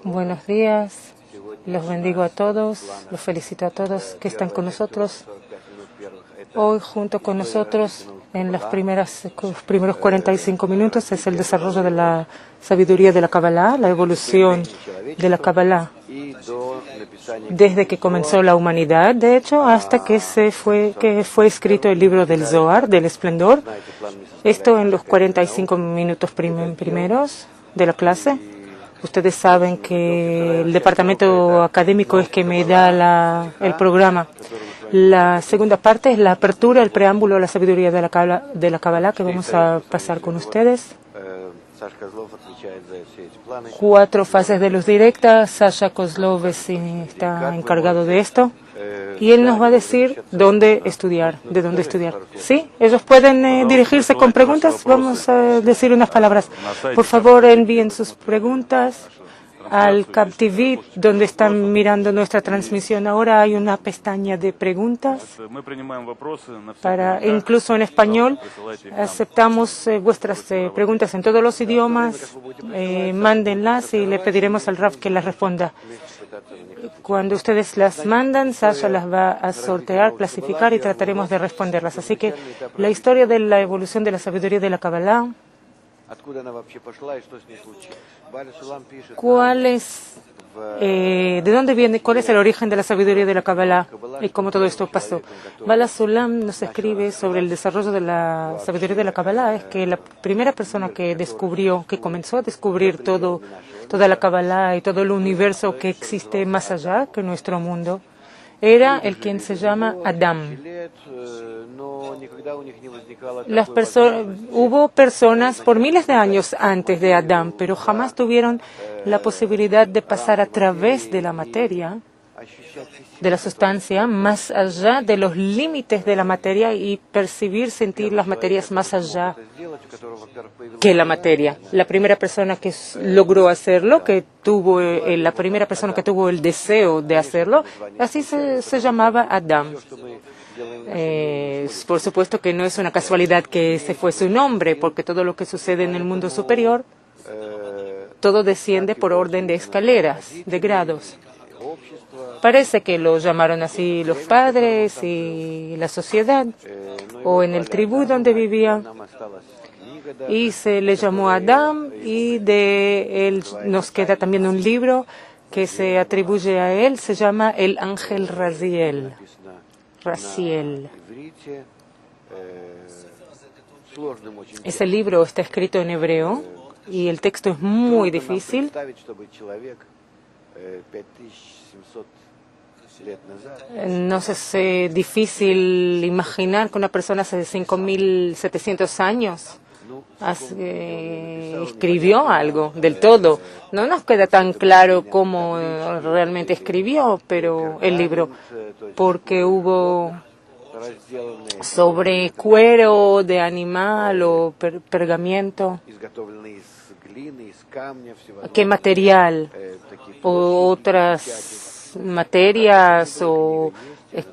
Buenos días, los bendigo a todos, los felicito a todos que están con nosotros hoy junto con nosotros en los primeros 45 minutos. Es el desarrollo de la sabiduría de la Kabbalah, la evolución de la Kabbalah, desde que comenzó la humanidad, de hecho, hasta que fue escrito el libro del Zohar, del esplendor. Esto en los 45 minutos primeros de la clase. Ustedes saben que el departamento académico es que me da el programa. La segunda parte es la apertura, el preámbulo a la sabiduría de la Kabbalah que vamos a pasar con ustedes. 4 fases de luz directa. Sasha Kozlov está encargado de esto. Y él nos va a decir de dónde estudiar. ¿Sí? ¿Ellos pueden dirigirse con preguntas? Vamos a decir unas palabras. Por favor, envíen sus preguntas al CapTV, donde están mirando nuestra transmisión. Ahora hay una pestaña de preguntas. Incluso en español, aceptamos vuestras preguntas en todos los idiomas. Mándenlas y le pediremos al Rav que las responda. Cuando ustedes las mandan, Sasha las va a sortear, clasificar y trataremos de responderlas. Así que la historia de la evolución de la sabiduría de la Kabbalah. ¿De dónde viene? ¿Cuál es el origen de la sabiduría de la Kabbalah? Y cómo todo esto pasó. Bala Sulam nos escribe sobre el desarrollo de la sabiduría de la Kabbalah. Es que la primera persona que comenzó a descubrir toda la Kabbalah y todo el universo que existe más allá que nuestro mundo, era quien se llama Adam. Hubo personas por miles de años antes de Adam, pero jamás tuvieron la posibilidad de pasar a través de la materia, de la sustancia, más allá de los límites de la materia y sentir las materias más allá que la materia. La primera persona que logró hacerlo, la primera persona que tuvo el deseo de hacerlo, así se llamaba Adam. Por supuesto que no es una casualidad que ese fue su nombre, porque todo lo que sucede en el mundo superior, todo desciende por orden de escaleras, de grados. Parece que lo llamaron así los padres y la sociedad, o en el tribu donde vivían, y se le llamó Adam, y de él nos queda también un libro que se atribuye a él, se llama El Ángel Raziel. Ese libro está escrito en hebreo y el texto es muy difícil. Nos es difícil imaginar que una persona hace 5.700 años escribió algo del todo. No nos queda tan claro cómo realmente escribió el libro, porque hubo sobre cuero de animal o pergamento. ¿Qué material? O otras materias, o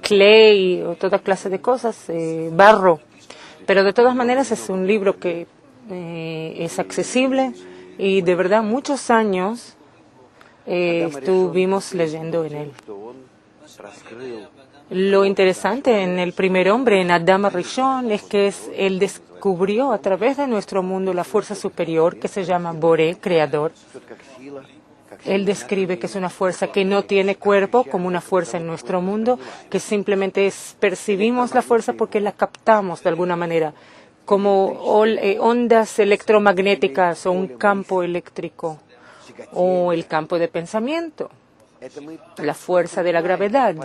clay, o toda clase de cosas, barro. Pero de todas maneras es un libro que es accesible y de verdad muchos años estuvimos leyendo en él. Lo interesante en el primer hombre, en Adam Rishon, es que él descubrió a través de nuestro mundo la fuerza superior que se llama Boré, creador. Él describe que es una fuerza que no tiene cuerpo, como una fuerza en nuestro mundo, que simplemente percibimos la fuerza porque la captamos de alguna manera, como ondas electromagnéticas o un campo eléctrico o el campo de pensamiento, la fuerza de la gravedad.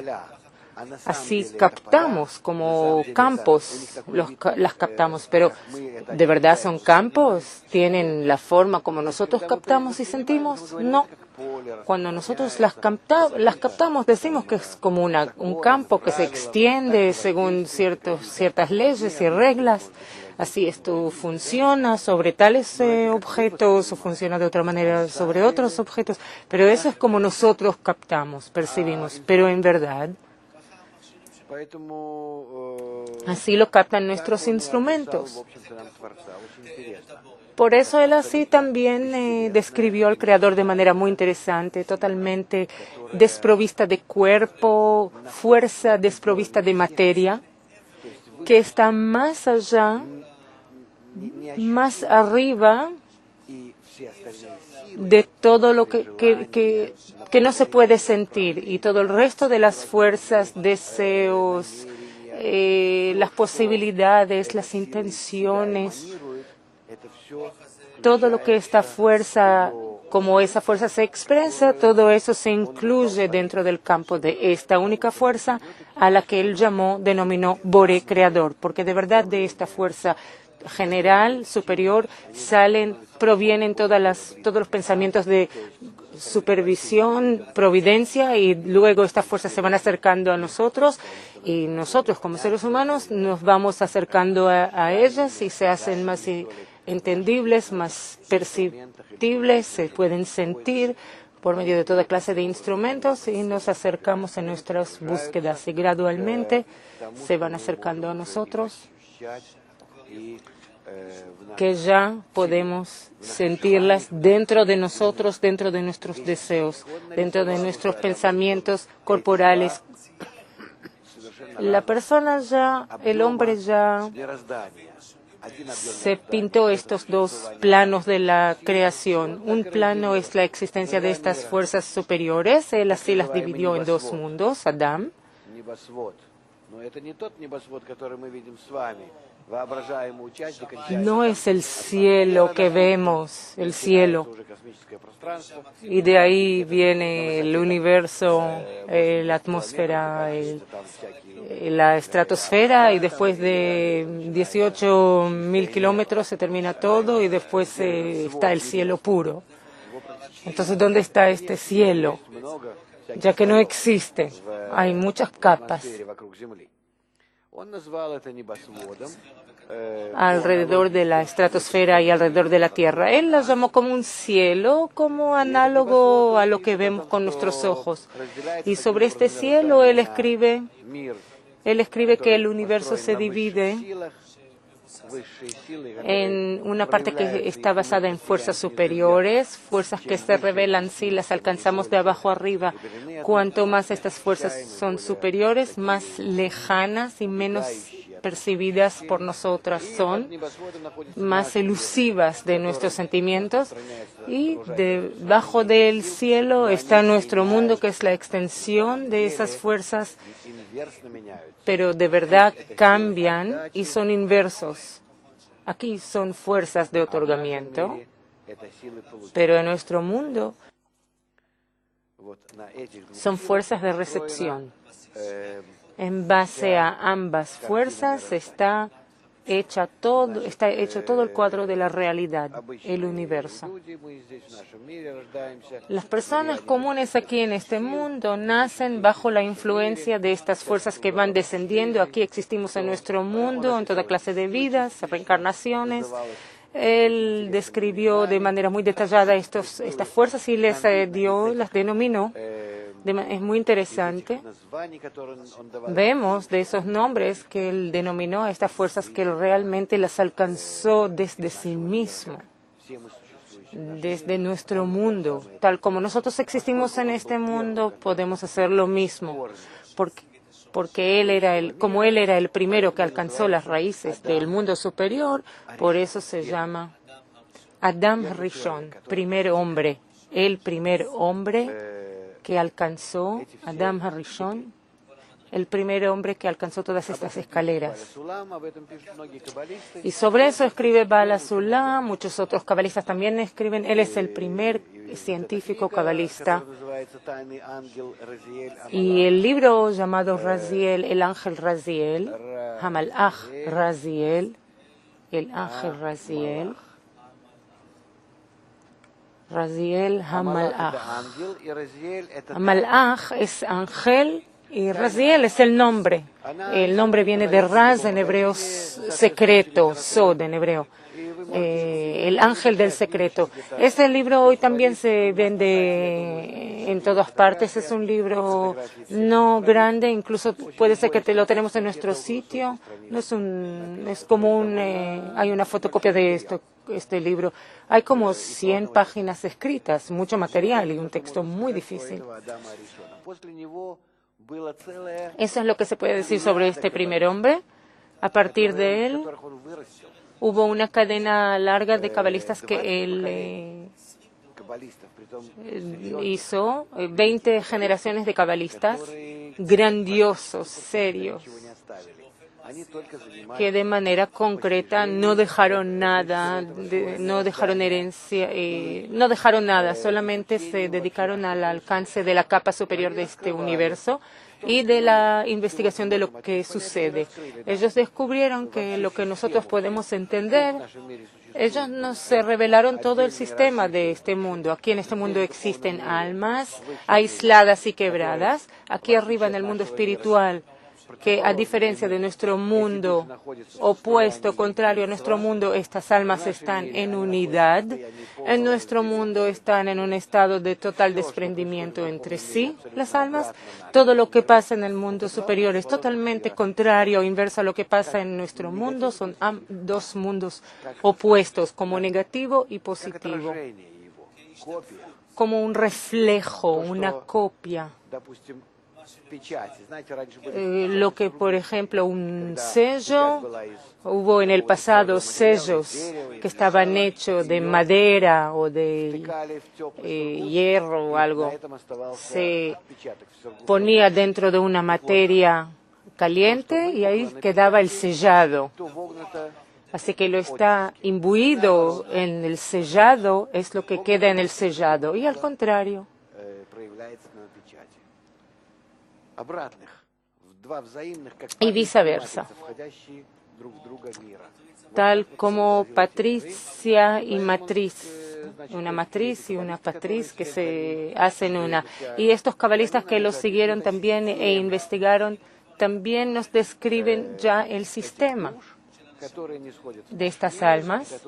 Así captamos como campos, las captamos, pero ¿de verdad son campos? ¿Tienen la forma como nosotros captamos y sentimos? No. Cuando nosotros las captamos, decimos que es como un campo que se extiende según ciertas leyes y reglas. Así esto funciona sobre tales objetos o funciona de otra manera sobre otros objetos, pero eso es como nosotros captamos, percibimos. Pero en verdad, Así lo captan nuestros instrumentos. Por eso él así también describió al Creador de manera muy interesante, totalmente desprovista de cuerpo, fuerza desprovista de materia, que está más allá, más arriba de todo lo que no se puede sentir, y todo el resto de las fuerzas, deseos, las posibilidades, las intenciones, todo lo que esta fuerza, como esa fuerza se expresa, todo eso se incluye dentro del campo de esta única fuerza a la que él denominó Boré Creador, porque de verdad de esta fuerza general, superior, provienen todos los pensamientos de supervisión, providencia, y luego estas fuerzas se van acercando a nosotros, y nosotros como seres humanos nos vamos acercando a ellas y se hacen más entendibles, más perceptibles, se pueden sentir por medio de toda clase de instrumentos, y nos acercamos en nuestras búsquedas y gradualmente se van acercando a nosotros, que ya podemos sentirlas dentro de nosotros, dentro de nuestros deseos, dentro de nuestros pensamientos corporales. La persona ya, el hombre ya se pintó estos dos planos de la creación. Un plano es la existencia de estas fuerzas superiores. Él así las dividió en dos mundos, Adán. No es el cielo que vemos, el cielo. Y de ahí viene el universo, la atmósfera, la estratosfera, y después de 18.000 kilómetros se termina todo y después está el cielo puro. Entonces, ¿dónde está este cielo? Ya que no existe, hay muchas capas alrededor de la estratosfera y alrededor de la Tierra. Él las llamó como un cielo, como análogo a lo que vemos con nuestros ojos. Y sobre este cielo él escribe que el universo se divide en una parte que está basada en fuerzas superiores, fuerzas que se revelan si las alcanzamos de abajo arriba. Cuanto más estas fuerzas son superiores, más lejanas y menos percibidas por nosotras son, más elusivas de nuestros sentimientos, y debajo del cielo está nuestro mundo, que es la extensión de esas fuerzas, pero de verdad cambian y son inversos. Aquí son fuerzas de otorgamiento, pero en nuestro mundo son fuerzas de recepción. En base a ambas fuerzas está hecho todo el cuadro de la realidad, el universo. Las personas comunes aquí en este mundo nacen bajo la influencia de estas fuerzas que van descendiendo. Aquí existimos en nuestro mundo, en toda clase de vidas, reencarnaciones. Él describió de manera muy detallada estas fuerzas y las denominó. Es muy interesante. Vemos de esos nombres que él denominó a estas fuerzas que él realmente las alcanzó desde sí mismo, desde nuestro mundo. Tal como nosotros existimos en este mundo, podemos hacer lo mismo, porque como él era el primero que alcanzó las raíces del mundo superior, por eso se llama Adam Rishon, primer hombre, el primer hombre que alcanzó, Adam Harishon, el primer hombre que alcanzó todas estas escaleras. Y sobre eso escribe Bala Sulam, muchos otros cabalistas también escriben. Él es el primer científico cabalista. Y el libro llamado Raziel, el ángel Raziel, Hamalach Raziel, el ángel Raziel, Raziel Hamalach. Hamalach es ángel y Raziel es el nombre. El nombre viene de Raz en hebreo, secreto, Sod en hebreo. El ángel del secreto. Este libro hoy también se vende en todas partes. Es un libro no grande, incluso puede ser que lo tenemos en nuestro sitio. No es como hay una fotocopia de este libro. Hay como 100 páginas escritas, mucho material y un texto muy difícil. Eso es lo que se puede decir sobre este primer hombre. A partir de él, hubo una cadena larga de cabalistas que él hizo, 20 generaciones de cabalistas grandiosos, serios, que de manera concreta no dejaron nada, no dejaron herencia, no dejaron nada, solamente se dedicaron al alcance de la capa superior de este universo y de la investigación de lo que sucede. Ellos descubrieron que lo que nosotros podemos entender, ellos nos revelaron todo el sistema de este mundo. Aquí en este mundo existen almas aisladas y quebradas. Aquí arriba en el mundo espiritual, que a diferencia de nuestro mundo opuesto, contrario a nuestro mundo, estas almas están en unidad. En nuestro mundo están en un estado de total desprendimiento entre sí, las almas. Todo lo que pasa en el mundo superior es totalmente contrario o inverso a lo que pasa en nuestro mundo. Son dos mundos opuestos, como negativo y positivo, como un reflejo, una copia. Lo que, por ejemplo, un sello, hubo en el pasado sellos que estaban hechos de madera o de hierro o algo. Se ponía dentro de una materia caliente y ahí quedaba el sellado. Así que lo está imbuido en el sellado, es lo que queda en el sellado. Y al contrario, y viceversa, tal como Patricia y matriz, una matriz y una patriz que se hacen una. Y estos cabalistas que los siguieron también e investigaron, también nos describen ya el sistema de estas almas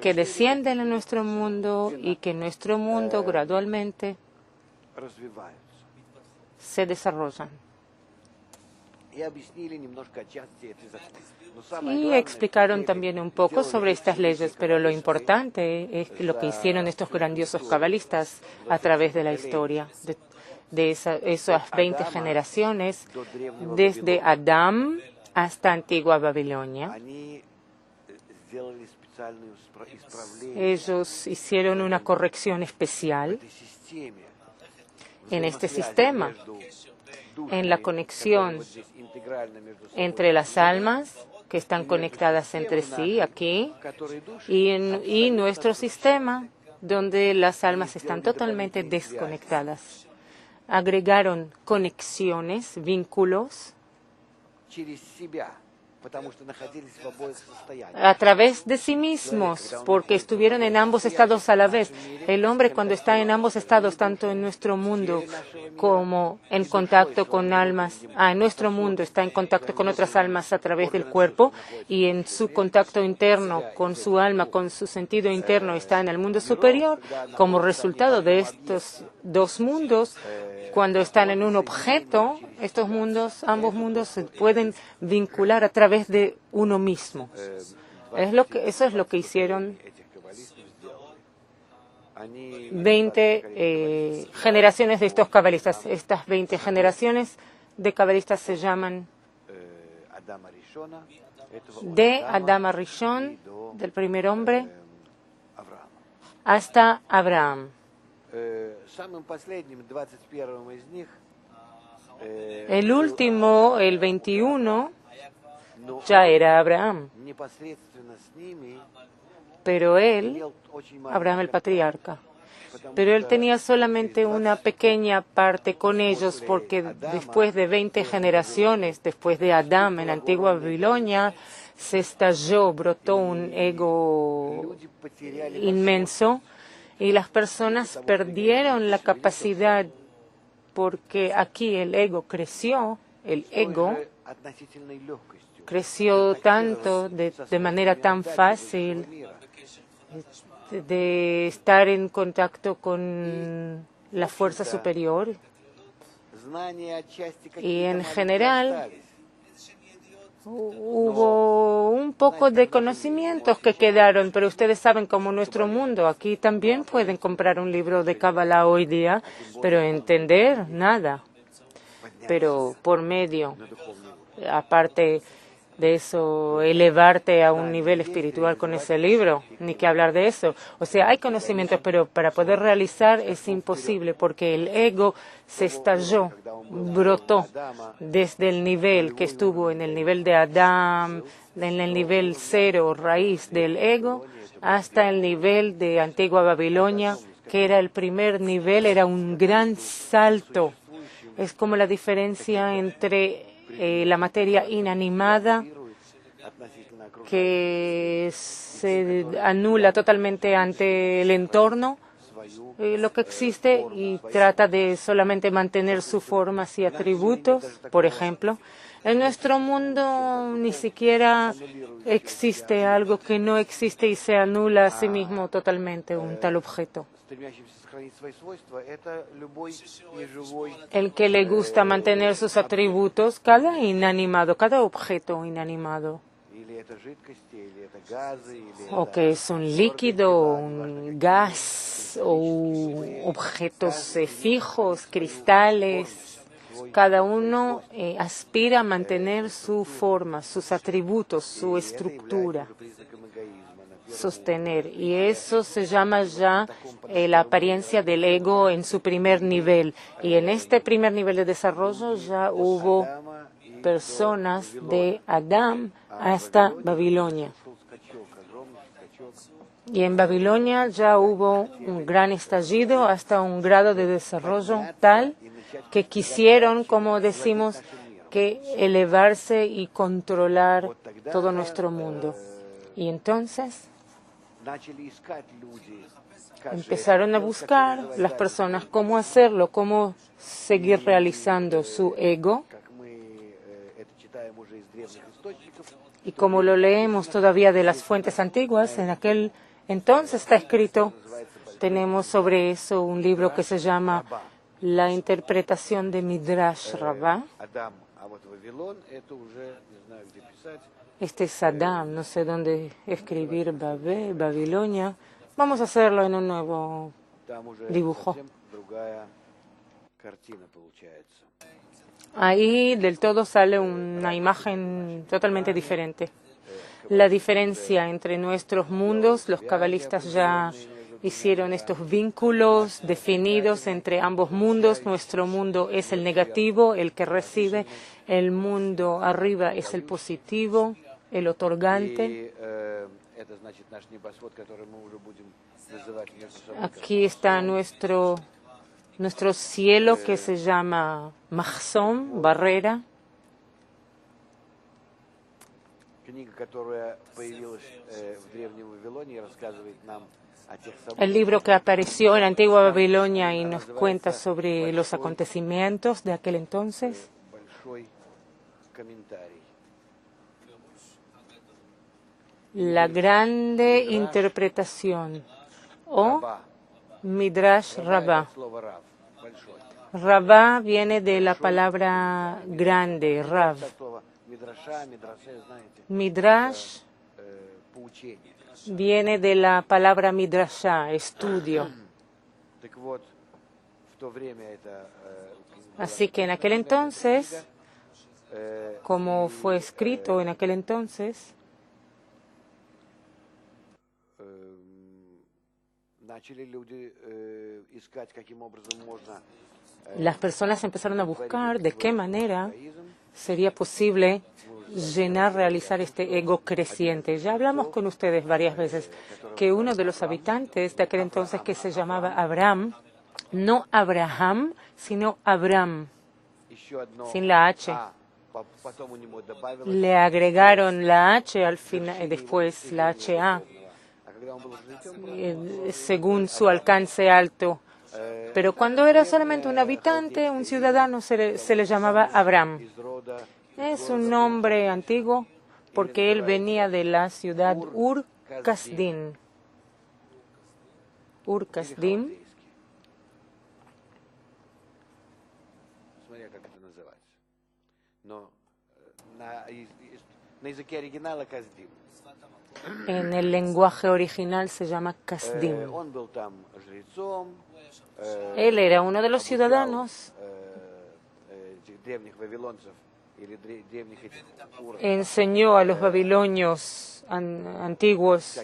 que descienden a nuestro mundo y que en nuestro mundo gradualmente se desarrollan. Y explicaron también un poco sobre estas leyes, pero lo importante es lo que hicieron estos grandiosos cabalistas a través de la historia, de esas 20 generaciones, desde Adán hasta Antigua Babilonia. Ellos hicieron una corrección especial en este sistema, en la conexión entre las almas que están conectadas entre sí aquí y nuestro sistema donde las almas están totalmente desconectadas. Agregaron conexiones, vínculos a través de sí mismos, porque estuvieron en ambos estados a la vez. El hombre, cuando está en ambos estados, tanto en nuestro mundo como en contacto con almas, en nuestro mundo está en contacto con otras almas a través del cuerpo, y en su contacto interno con su alma, con su sentido interno, está en el mundo superior. Como resultado de estos dos mundos, cuando están en un objeto, estos mundos, ambos mundos se pueden vincular a través de uno mismo. Eso es lo que hicieron 20 generaciones de estos cabalistas. Estas 20 generaciones de cabalistas se llaman de Adam Rishon, del primer hombre, hasta Abraham. El último, el 21, ya era Abraham, pero Abraham el patriarca, pero él tenía solamente una pequeña parte con ellos, porque después de 20 generaciones, después de Adán en la antigua Babilonia, se estalló, brotó un ego inmenso y las personas perdieron la capacidad, porque aquí el ego creció tanto de manera tan fácil de estar en contacto con la fuerza superior. Y en general hubo un poco de conocimientos que quedaron, pero ustedes saben cómo nuestro mundo, aquí también pueden comprar un libro de Kabbalah hoy día, pero entender nada. Pero por medio, aparte de eso, elevarte a un nivel espiritual con ese libro, ni que hablar de eso. O sea, hay conocimientos, pero para poder realizar es imposible porque el ego se estalló, brotó desde el nivel que estuvo en el nivel de Adán, en el nivel cero, raíz del ego, hasta el nivel de Antigua Babilonia, que era el primer nivel, era un gran salto. Es como la diferencia entre la materia inanimada que se anula totalmente ante el entorno, lo que existe, y trata de solamente mantener sus formas y atributos. Por ejemplo, en nuestro mundo ni siquiera existe algo que no existe y se anula a sí mismo totalmente un tal objeto. El que le gusta mantener sus atributos, cada inanimado, cada objeto inanimado, o que es un líquido, un gas, o objetos fijos, cristales, cada uno aspira a mantener su forma, sus atributos, su estructura, sostener. Y eso se llama ya la apariencia del ego en su primer nivel. Y en este primer nivel de desarrollo ya hubo personas de Adán hasta Babilonia. Y en Babilonia ya hubo un gran estallido hasta un grado de desarrollo tal que quisieron, como decimos, que elevarse y controlar todo nuestro mundo. Y entonces empezaron a buscar las personas cómo hacerlo, cómo seguir realizando su ego. Y como lo leemos todavía de las fuentes antiguas, en aquel entonces está escrito, tenemos sobre eso un libro que se llama La interpretación de Midrash Rabbah. Este es Adán, no sé dónde escribir Babilonia. Vamos a hacerlo en un nuevo dibujo. Ahí del todo sale una imagen totalmente diferente. La diferencia entre nuestros mundos, los cabalistas ya hicieron estos vínculos definidos entre ambos mundos. Nuestro mundo es el negativo, el que recibe. El mundo arriba es el positivo, el otorgante. Aquí está nuestro cielo que se llama Mahzón, barrera. El libro que apareció en la antigua Babilonia y nos cuenta sobre los acontecimientos de aquel entonces. La grande interpretación o Midrash Rabbah. Rabbah viene de la palabra grande, Rav. Midrash viene de la palabra midrashá, estudio. Así que en aquel entonces, como fue escrito en aquel entonces, las personas empezaron a buscar de qué manera sería posible realizar este ego creciente. Ya hablamos con ustedes varias veces que uno de los habitantes de aquel entonces, que se llamaba Abraham, no Abraham, sino Abram, sin la H. Le agregaron la H al final, después la HA, según su alcance alto. Pero cuando era solamente un habitante, un ciudadano, se le llamaba Abram. Es un nombre antiguo porque él venía de la ciudad Ur Kasdin. Ur Kasdim. En el lenguaje original se llama Kasdim. Él era uno de los ciudadanos. Enseñó a los babilonios antiguos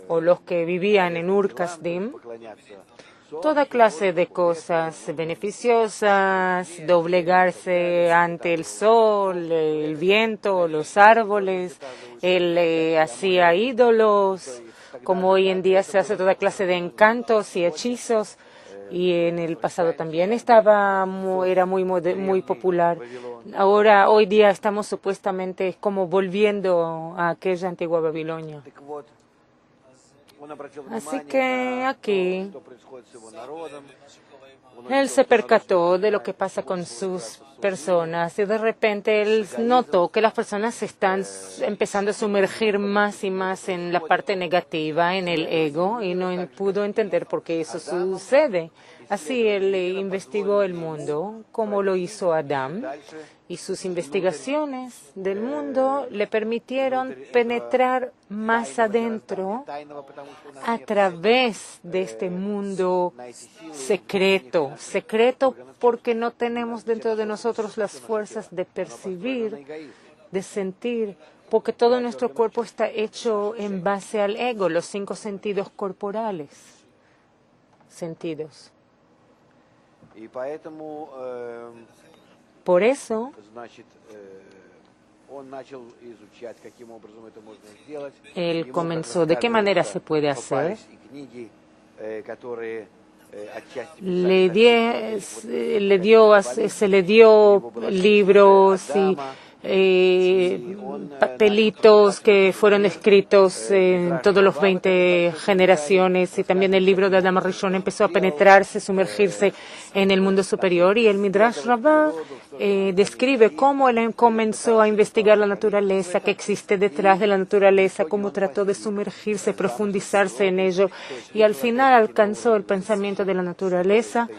o los que vivían en Ur Kasdim toda clase de cosas beneficiosas, doblegarse ante el sol, el viento, los árboles. Él hacía ídolos, como hoy en día se hace toda clase de encantos y hechizos. Y en el pasado también era muy popular. Ahora, hoy día estamos supuestamente como volviendo a aquella antigua Babilonia. Así que aquí él se percató de lo que pasa con sus personas y de repente él notó que las personas se están empezando a sumergir más y más en la parte negativa, en el ego, y no pudo entender por qué eso sucede. Así él investigó el mundo, como lo hizo Adán, y sus investigaciones del mundo le permitieron penetrar más adentro a través de este mundo secreto porque no tenemos dentro de nosotros las fuerzas de percibir, de sentir, porque todo nuestro cuerpo está hecho en base al ego, los 5 sentidos corporales. Sentidos. Por eso, él comenzó, ¿de qué manera se puede hacer? Se le dio libros y papelitos que fueron escritos en todos los 20 generaciones, y también el libro de Adam Rishon empezó a penetrarse, sumergirse en el mundo superior, y el Midrash Rabbah describe cómo él comenzó a investigar la naturaleza que existe detrás de la naturaleza, cómo trató de sumergirse, profundizarse en ello, y al final alcanzó el pensamiento de la naturaleza.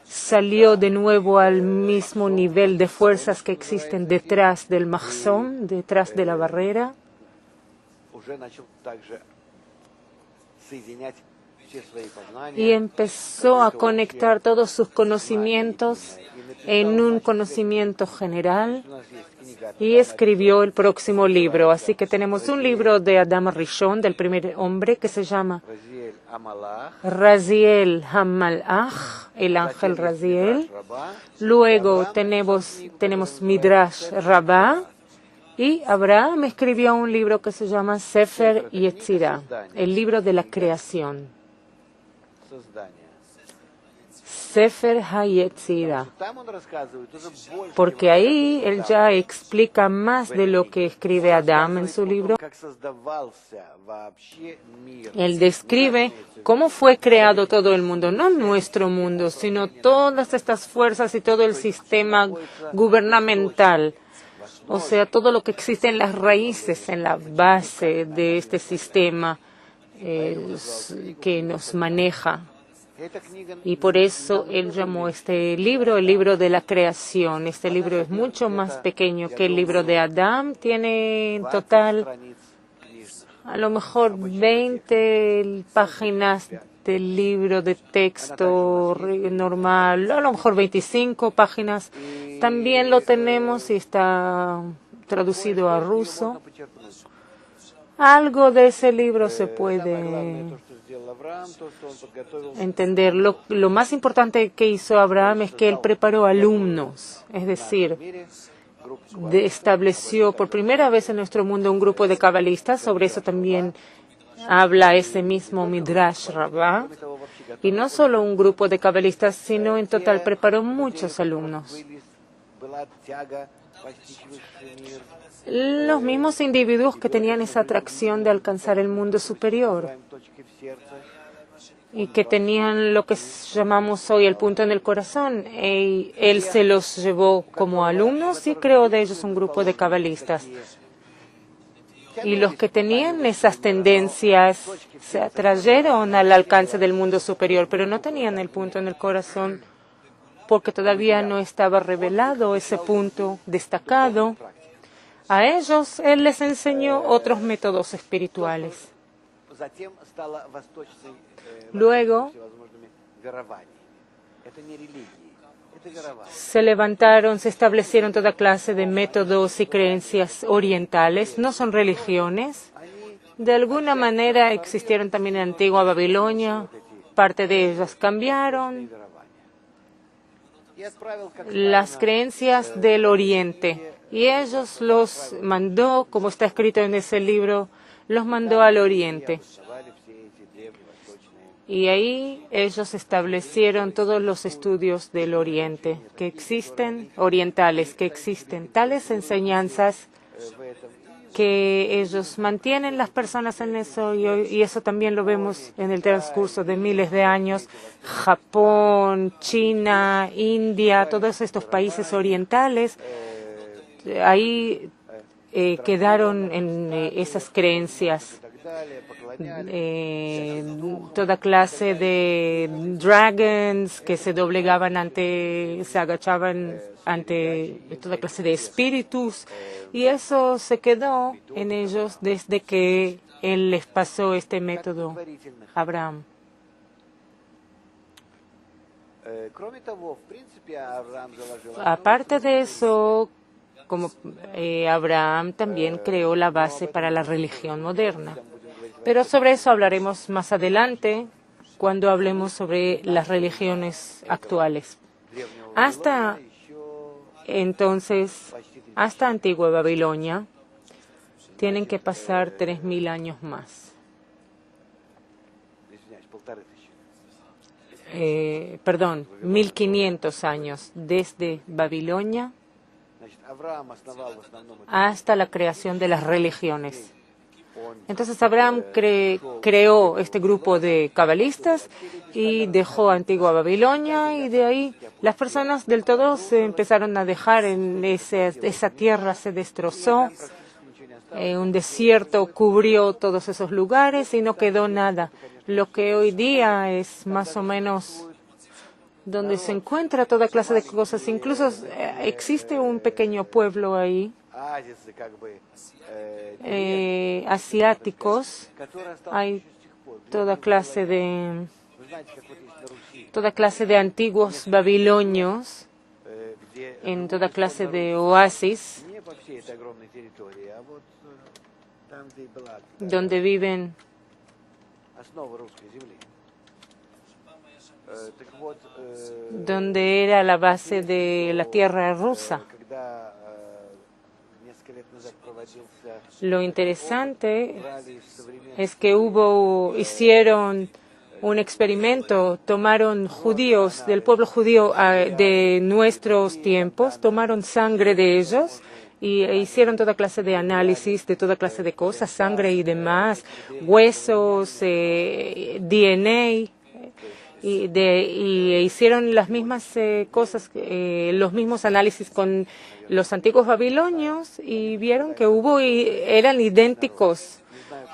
Salió de nuevo al mismo nivel de fuerzas que existen detrás del mahzón, detrás de la barrera. Y empezó a conectar todos sus conocimientos en un conocimiento general y escribió el próximo libro. Así que tenemos un libro de Adam Rishon, del primer hombre, que se llama Raziel Hamalach, el ángel Raziel. Luego tenemos Midrash Rabbah, y Abraham escribió un libro que se llama Sefer Yetzirah, el libro de la creación. Sefer HaYetzirah, porque ahí él ya explica más de lo que escribe Adam en su libro. Él describe cómo fue creado todo el mundo, no nuestro mundo, sino todas estas fuerzas y todo el sistema gubernamental. O sea, todo lo que existe en las raíces, en la base de este sistema que nos maneja. Y por eso él llamó este libro el libro de la creación. Este libro es mucho más pequeño que el libro de Adán. Tiene en total a lo mejor 20 páginas del libro de texto normal, a lo mejor 25 páginas. También lo tenemos y está traducido a ruso. Algo de ese libro se puede entender. Lo más importante que hizo Abraham es que él preparó alumnos, es decir, estableció por primera vez en nuestro mundo un grupo de cabalistas. Sobre eso también habla ese mismo Midrash Rabbah. Y no solo un grupo de cabalistas, sino en total preparó muchos alumnos. Los mismos individuos que tenían esa atracción de alcanzar el mundo superior y que tenían lo que llamamos hoy el punto en el corazón. Él se los llevó como alumnos y creó de ellos un grupo de cabalistas. Y los que tenían esas tendencias se atrayeron al alcance del mundo superior, pero no tenían el punto en el corazón porque todavía no estaba revelado ese punto destacado. A ellos Él les enseñó otros métodos espirituales. Luego se levantaron, se establecieron toda clase de métodos y creencias orientales. No son religiones. De alguna manera existieron también en la antigua Babilonia. Parte de ellas cambiaron. Las creencias del Oriente. Y ellos los mandó, como está escrito en ese libro, los mandó al Oriente. Y ahí ellos establecieron todos los estudios del Oriente que existen, orientales que existen, tales enseñanzas que ellos mantienen las personas en eso y eso también lo vemos en el transcurso de miles de años. Japón, China, India, todos estos países orientales, ahí quedaron en esas creencias. Toda clase de dragons que se doblegaban se agachaban ante toda clase de espíritus, y eso se quedó en ellos desde que Él les pasó este método a Abraham. Aparte de eso, como Abraham también creó la base para la religión moderna. Pero sobre eso hablaremos más adelante cuando hablemos sobre las religiones actuales. Hasta entonces, hasta Antigua Babilonia, tienen que pasar 3.000 años más. 1.500 años desde Babilonia hasta la creación de las religiones. Entonces Abraham creó este grupo de cabalistas y dejó Antigua Babilonia, y de ahí las personas del todo se empezaron a dejar en esa tierra, se destrozó, un desierto cubrió todos esos lugares y no quedó nada. Lo que hoy día es más o menos donde se encuentra toda clase de cosas. Incluso existe un pequeño pueblo ahí, asiáticos, hay toda clase de antiguos babilonios en toda clase de oasis donde viven donde era la base de la tierra rusa. Lo interesante es que hicieron un experimento, tomaron judíos del pueblo judío de nuestros tiempos, tomaron sangre de ellos y hicieron toda clase de análisis de toda clase de cosas, sangre y demás, huesos, DNA, y hicieron las mismas cosas, los mismos análisis con los antiguos babilonios y vieron que eran idénticos.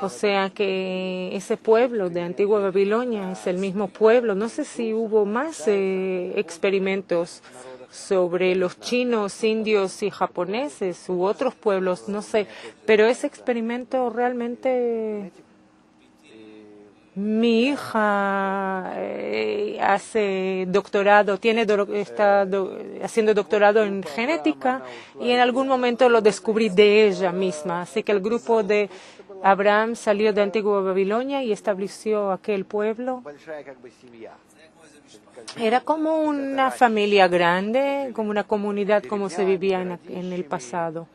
O sea que ese pueblo de Antigua Babilonia es el mismo pueblo. No sé si hubo más experimentos sobre los chinos, indios y japoneses u otros pueblos, no sé. Pero ese experimento realmente... Mi hija hace doctorado, está haciendo doctorado en genética y en algún momento lo descubrí de ella misma. Así que el grupo de Abraham salió de Antigua Babilonia y estableció aquel pueblo. Era como una familia grande, como una comunidad como se vivía en el pasado.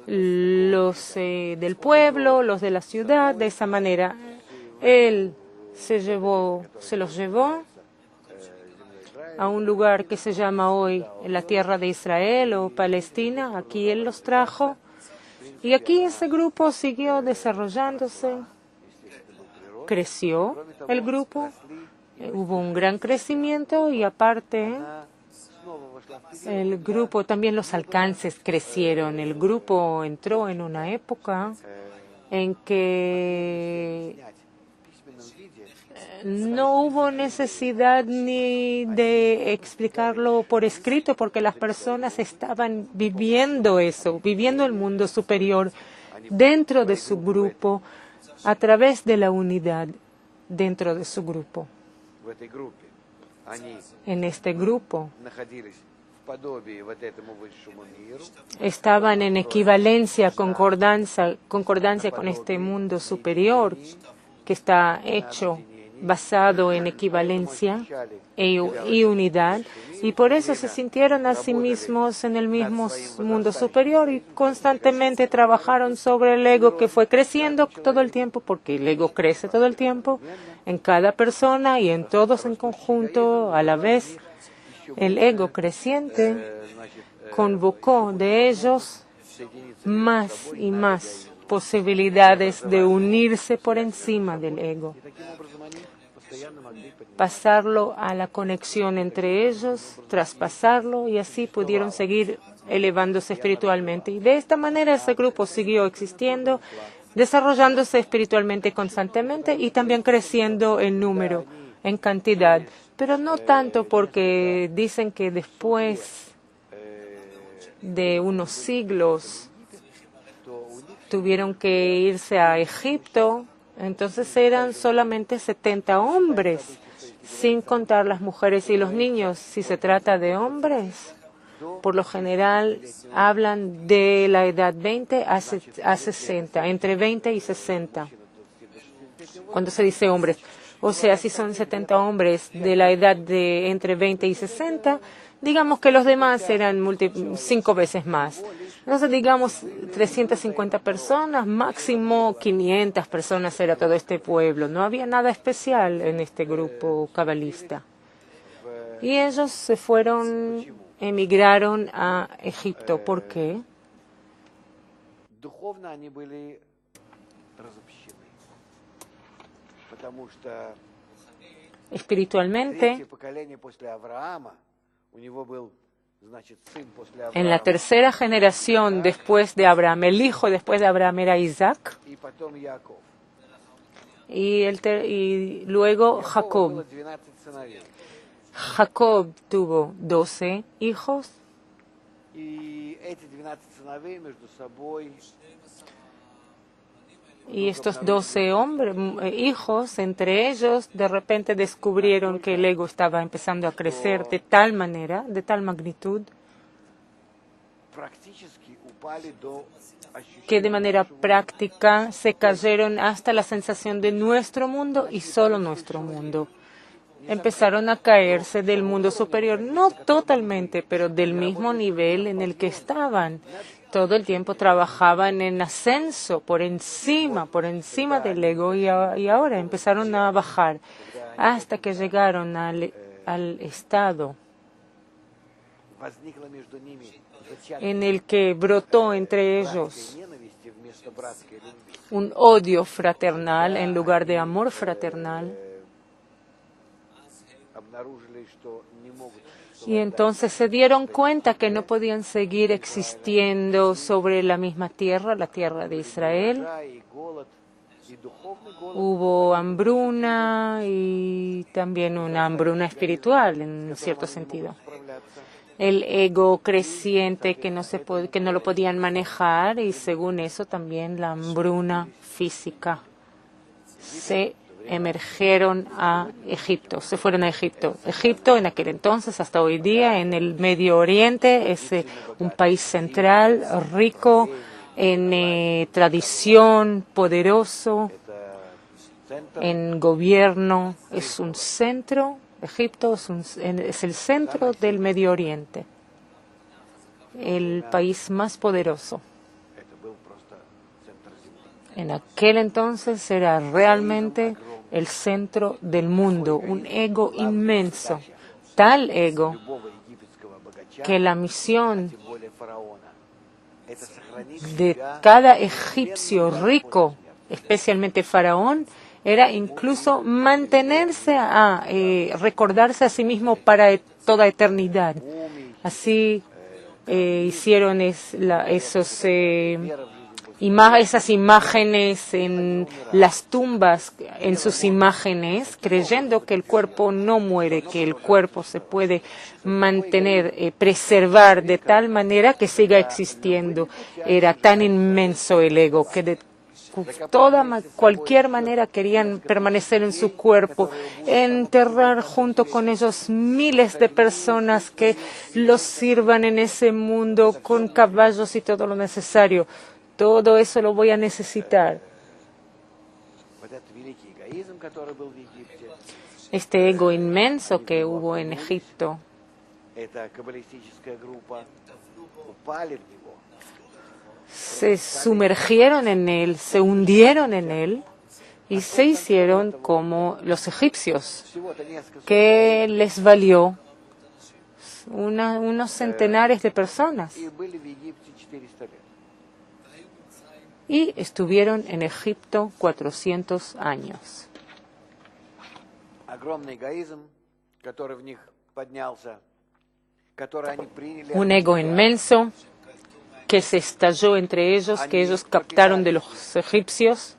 Los del pueblo, los de la ciudad, de esa manera. Él se los llevó a un lugar que se llama hoy la tierra de Israel o Palestina. Aquí Él los trajo y aquí ese grupo siguió desarrollándose. Creció el grupo, hubo un gran crecimiento y aparte El grupo, también los alcances crecieron. El grupo entró en una época en que no hubo necesidad ni de explicarlo por escrito, porque las personas estaban viviendo eso, viviendo el mundo superior dentro de su grupo, a través de la unidad dentro de su grupo. En este grupo estaban en equivalencia, concordancia con este mundo superior que está hecho, basado en equivalencia y unidad, y por eso se sintieron a sí mismos en el mismo mundo superior y constantemente trabajaron sobre el ego, que fue creciendo todo el tiempo, porque el ego crece todo el tiempo en cada persona y en todos en conjunto a la vez. El ego creciente convocó de ellos más y más posibilidades de unirse por encima del ego, pasarlo a la conexión entre ellos, traspasarlo, y así pudieron seguir elevándose espiritualmente. Y de esta manera ese grupo siguió existiendo, desarrollándose espiritualmente constantemente y también creciendo en número, en cantidad, pero no tanto, porque dicen que después de unos siglos tuvieron que irse a Egipto. Entonces eran solamente 70 hombres, sin contar las mujeres y los niños. Si se trata de hombres, por lo general hablan de la edad 20 a 60, entre 20 y 60, cuando se dice hombres. O sea, si son 70 hombres de la edad de entre 20 y 60, digamos que los demás eran 5 veces más. Entonces, digamos, 350 personas, máximo 500 personas era todo este pueblo. No había nada especial en este grupo cabalista. Y ellos se fueron, emigraron a Egipto. ¿Por qué? Espiritualmente, en la tercera generación después de Abraham, el hijo después de Abraham era Isaac, y luego Jacob. Jacob tuvo 12 hijos, y estos 12 hijos, entre ellos, de repente descubrieron que el ego estaba empezando a crecer de tal manera, de tal magnitud, que de manera práctica se cayeron hasta la sensación de nuestro mundo y solo nuestro mundo. Empezaron a caerse del mundo superior, no totalmente, pero del mismo nivel en el que estaban. Todo el tiempo trabajaban en ascenso, por encima del ego, y ahora empezaron a bajar hasta que llegaron al estado en el que brotó entre ellos un odio fraternal en lugar de amor fraternal. Y entonces se dieron cuenta que no podían seguir existiendo sobre la misma tierra, la tierra de Israel. Hubo hambruna y también una hambruna espiritual, en cierto sentido. El ego creciente que no lo podían manejar, y según eso también la hambruna física. Se emergieron a Egipto, se fueron a Egipto. Egipto en aquel entonces, hasta hoy día, en el Medio Oriente, es un país central, rico en tradición, poderoso en gobierno. Es un centro, Egipto es el centro del Medio Oriente, el país más poderoso. En aquel entonces era realmente el centro del mundo, un ego inmenso, tal ego que la misión de cada egipcio rico, especialmente faraón, era incluso mantenerse recordarse a sí mismo para toda eternidad. Así hicieron esas imágenes en las tumbas, en sus imágenes, creyendo que el cuerpo no muere, que el cuerpo se puede mantener, preservar de tal manera que siga existiendo. Era tan inmenso el ego que de cualquier manera querían permanecer en su cuerpo, enterrar junto con ellos miles de personas que los sirvan en ese mundo con caballos y todo lo necesario. Todo eso lo voy a necesitar. Este ego inmenso que hubo en Egipto se sumergieron en él, se hundieron en él y se hicieron como los egipcios, que les valió unos centenares de personas. Y estuvieron en Egipto 400 años. Un ego inmenso que se estalló entre ellos, que ellos captaron de los egipcios.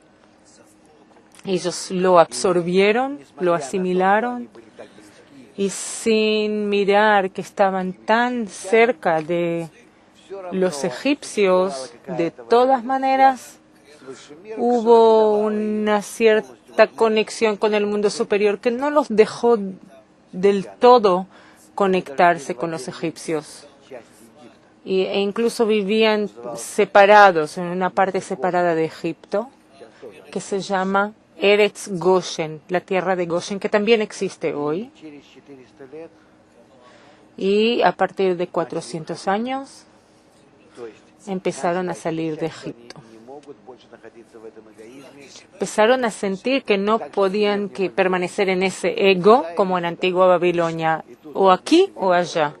Ellos lo absorbieron, lo asimilaron, y sin mirar que estaban tan cerca de los egipcios, de todas maneras, hubo una cierta conexión con el mundo superior que no los dejó del todo conectarse con los egipcios. E incluso vivían separados, en una parte separada de Egipto, que se llama Eretz Goshen, la tierra de Goshen, que también existe hoy. Y a partir de 400 años empezaron a salir de Egipto. Empezaron a sentir que no podían permanecer en ese ego como en antigua Babilonia, o aquí o allá.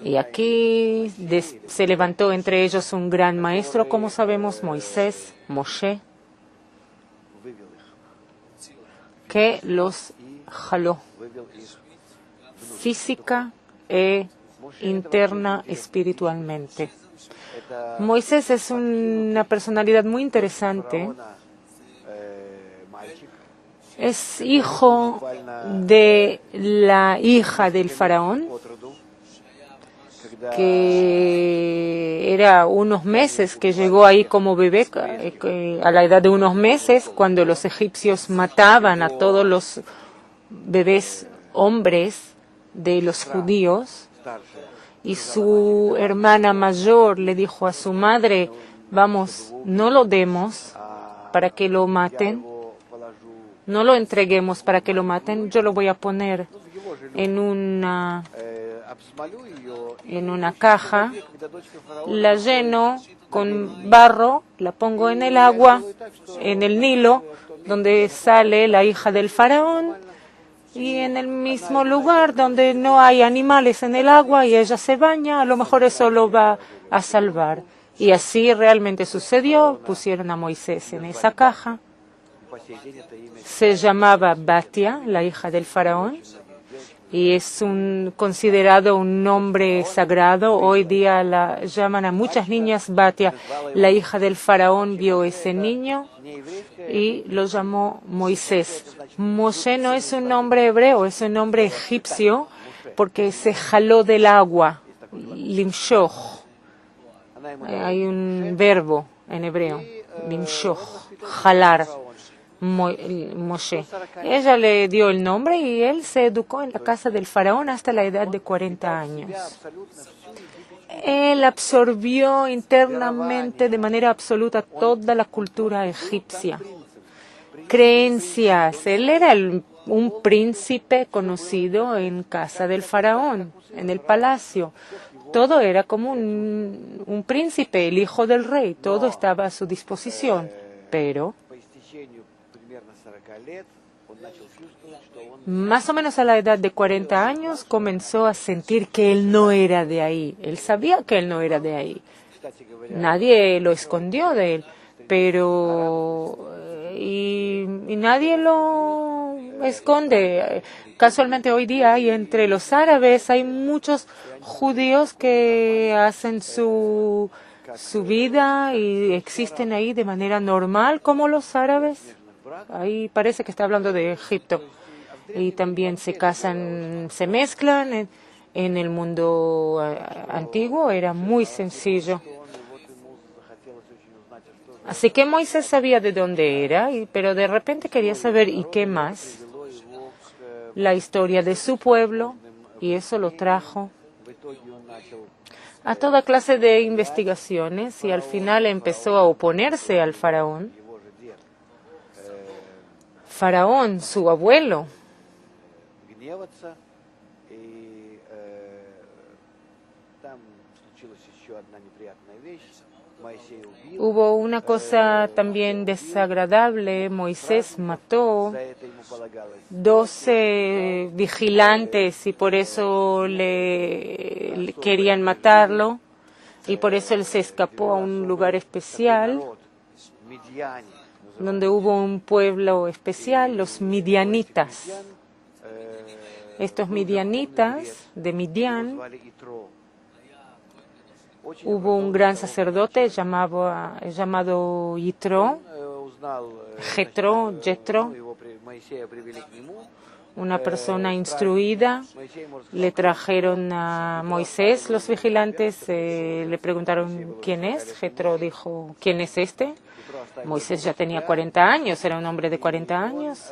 Y aquí se levantó entre ellos un gran maestro, como sabemos, Moisés, Moshe, que los jaló física e interna espiritualmente. Moisés es una personalidad muy interesante. Es hijo de la hija del faraón, que era unos meses, que llegó ahí como bebé, a la edad de unos meses, cuando los egipcios mataban a todos los bebés hombres de los judíos. Y su hermana mayor le dijo a su madre: vamos, no lo demos para que lo maten, no lo entreguemos para que lo maten, yo lo voy a poner en una caja, la lleno con barro, la pongo en el agua, en el Nilo, donde sale la hija del faraón, y en el mismo lugar donde no hay animales en el agua y ella se baña, a lo mejor eso lo va a salvar. Y así realmente sucedió. Pusieron a Moisés en esa caja. Se llamaba Batia, la hija del faraón, y es considerado un nombre sagrado. Hoy día la llaman a muchas niñas Batia. La hija del faraón vio ese niño y lo llamó Moisés. Moshe no es un nombre hebreo, es un nombre egipcio, porque se jaló del agua, limshoch. Hay un verbo en hebreo, limshoch, jalar. Moshe. Ella le dio el nombre y él se educó en la casa del faraón hasta la edad de 40 años. Él absorbió internamente de manera absoluta toda la cultura egipcia. Creencias. Él era un príncipe conocido en casa del faraón, en el palacio. Todo era como un príncipe, el hijo del rey. Todo estaba a su disposición. Pero más o menos a la edad de 40 años comenzó a sentir que él no era de ahí. Él sabía que él no era de ahí. Nadie lo escondió de él, pero y nadie lo esconde. Casualmente hoy día hay entre los árabes, hay muchos judíos que hacen su vida y existen ahí de manera normal como los árabes. Ahí parece que está hablando de Egipto. Y también se casan, se mezclan. En el mundo antiguo era muy sencillo. Así que Moisés sabía de dónde era, pero de repente quería saber ¿y qué más? La historia de su pueblo, y eso lo trajo a toda clase de investigaciones y al final empezó a oponerse al faraón. Faraón, su abuelo, hubo una cosa también desagradable. Moisés mató 12 vigilantes y por eso le querían matarlo y por eso él se escapó a un lugar especial donde hubo un pueblo especial, los midianitas. Estos midianitas de Midian, hubo un gran sacerdote llamado Yitro, Jetro, una persona instruida. Le trajeron a Moisés los vigilantes, le preguntaron quién es. Jetro dijo, ¿quién es este? Moisés ya tenía 40 años, era un hombre de 40 años.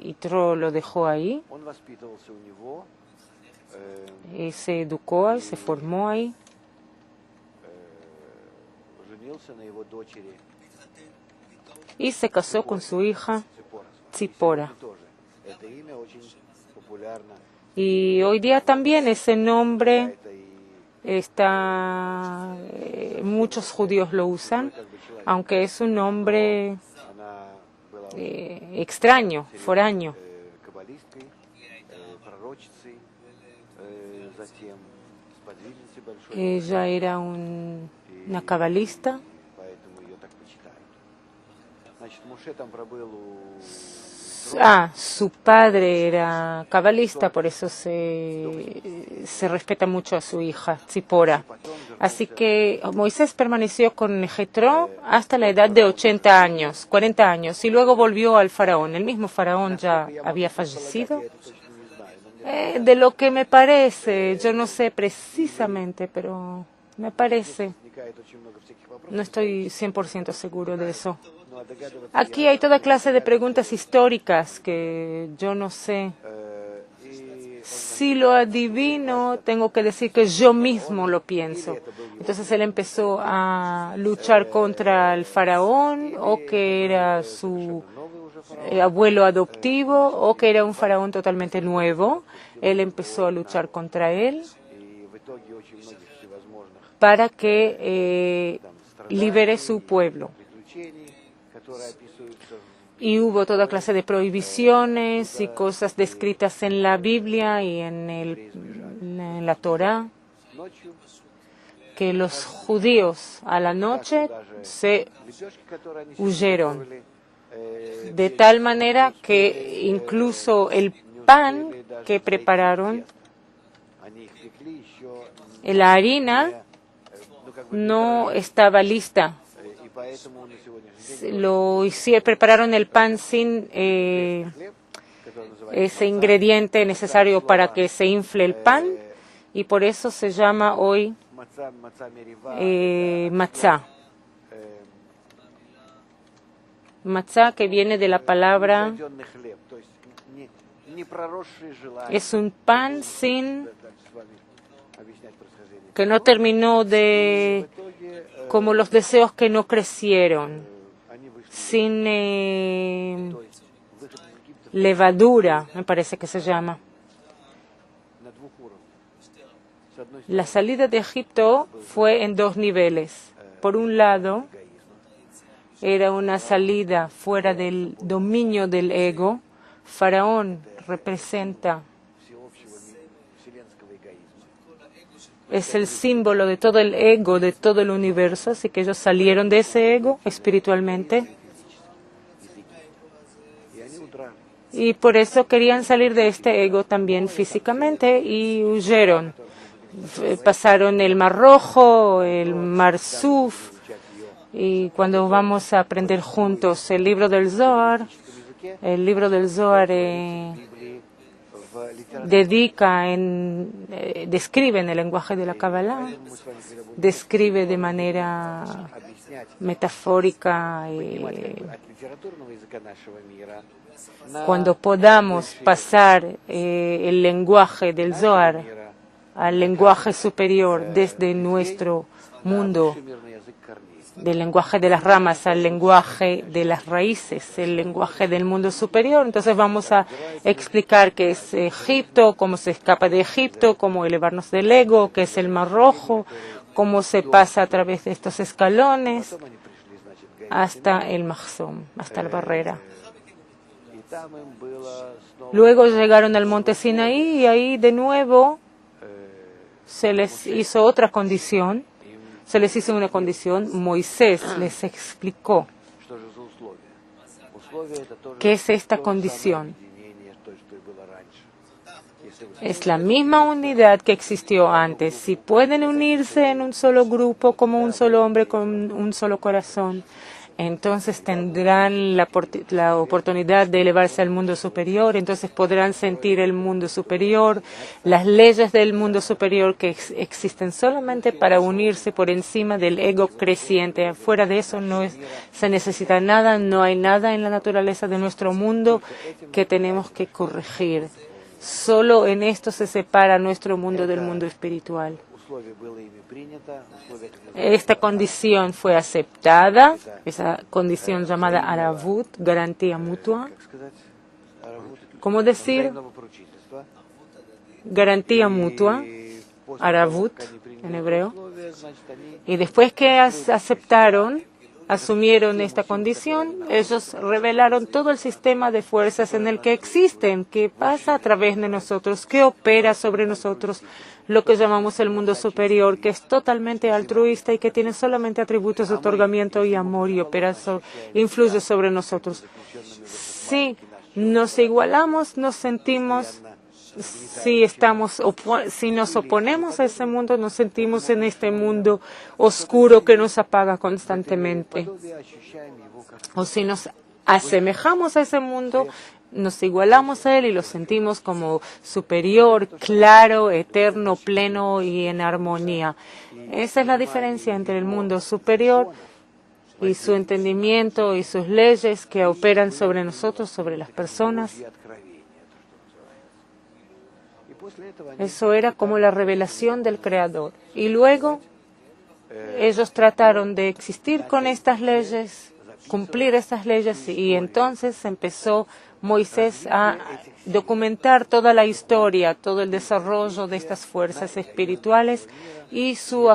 Yitro lo dejó ahí. Se educó, se formó ahí. Y se casó con su hija Tzipora. Y hoy día también ese nombre está, muchos judíos lo usan, aunque es un nombre extraño, foráneo. Ella era una cabalista. Su padre era cabalista, por eso se respeta mucho a su hija, Tzipora. Así que Moisés permaneció con Jetro hasta la edad de 80 años, 40 años, y luego volvió al faraón. El mismo faraón ya había fallecido. De lo que me parece, yo no sé precisamente, pero me parece, no estoy 100% seguro de eso. Aquí hay toda clase de preguntas históricas que yo no sé. Si lo adivino, tengo que decir que yo mismo lo pienso. Entonces él empezó a luchar contra el faraón, o que era su abuelo adoptivo, o que era un faraón totalmente nuevo. Él empezó a luchar contra él para que libere su pueblo. Y hubo toda clase de prohibiciones y cosas descritas en la Biblia y en la Torá, que los judíos a la noche se huyeron, de tal manera que incluso el pan que prepararon, la harina, no estaba lista. Prepararon el pan sin ese ingrediente necesario para que se infle el pan, y por eso se llama hoy matzá. Matzá, que viene de la palabra, es un pan que no terminó de, como los deseos que no crecieron, sin levadura, me parece que se llama. La salida de Egipto fue en 2 niveles. Por un lado, era una salida fuera del dominio del ego. Faraón representa, es el símbolo de todo el ego, de todo el universo, así que ellos salieron de ese ego espiritualmente. Y por eso querían salir de este ego también físicamente y huyeron. Pasaron el Mar Rojo, el Mar Suf, y cuando vamos a aprender juntos el libro del Zohar describe en el lenguaje de la Kabbalah, describe de manera metafórica. Cuando podamos pasar el lenguaje del Zohar al lenguaje superior desde nuestro mundo, del lenguaje de las ramas al lenguaje de las raíces, el lenguaje del mundo superior. Entonces vamos a explicar qué es Egipto, cómo se escapa de Egipto, cómo elevarnos del ego, qué es el Mar Rojo, cómo se pasa a través de estos escalones hasta el Mahzom, hasta la barrera. Luego llegaron al monte Sinaí y ahí de nuevo se les hizo otra condición. Se les hizo una condición. Moisés les explicó qué es esta condición. Es la misma unidad que existió antes. Si pueden unirse en un solo grupo, como un solo hombre con un solo corazón, entonces tendrán la oportunidad de elevarse al mundo superior, entonces podrán sentir el mundo superior, las leyes del mundo superior que existen solamente para unirse por encima del ego creciente. Fuera de eso no se necesita nada, no hay nada en la naturaleza de nuestro mundo que tenemos que corregir. Solo en esto se separa nuestro mundo del mundo espiritual. Esta condición fue aceptada, esa condición llamada Aravut, garantía mutua. ¿Cómo decir? Garantía mutua, Aravut en hebreo. Y después que aceptaron, asumieron esta condición, ellos revelaron todo el sistema de fuerzas en el que existen, que pasa a través de nosotros, que opera sobre nosotros, lo que llamamos el mundo superior, que es totalmente altruista y que tiene solamente atributos de otorgamiento y amor y influye sobre nosotros. Si nos igualamos, nos sentimos, si nos oponemos a ese mundo, nos sentimos en este mundo oscuro que nos apaga constantemente. O si nos asemejamos a ese mundo, nos igualamos a él y lo sentimos como superior, claro, eterno, pleno y en armonía. Esa es la diferencia entre el mundo superior y su entendimiento y sus leyes que operan sobre nosotros, sobre las personas. Eso era como la revelación del Creador. Y luego ellos trataron de existir con estas leyes, cumplir estas leyes, y entonces empezó Moisés a documentar toda la historia, todo el desarrollo de estas fuerzas espirituales y sus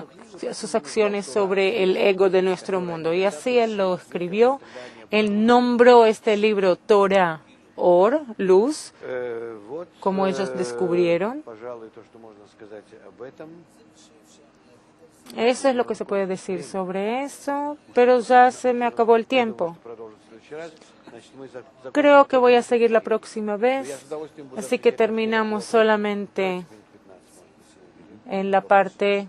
acciones sobre el ego de nuestro mundo. Y así él lo escribió. Él nombró este libro Torah, Or, luz, como ellos descubrieron. Eso es lo que se puede decir sobre eso, pero ya se me acabó el tiempo. Creo que voy a seguir la próxima vez, así que terminamos solamente en la parte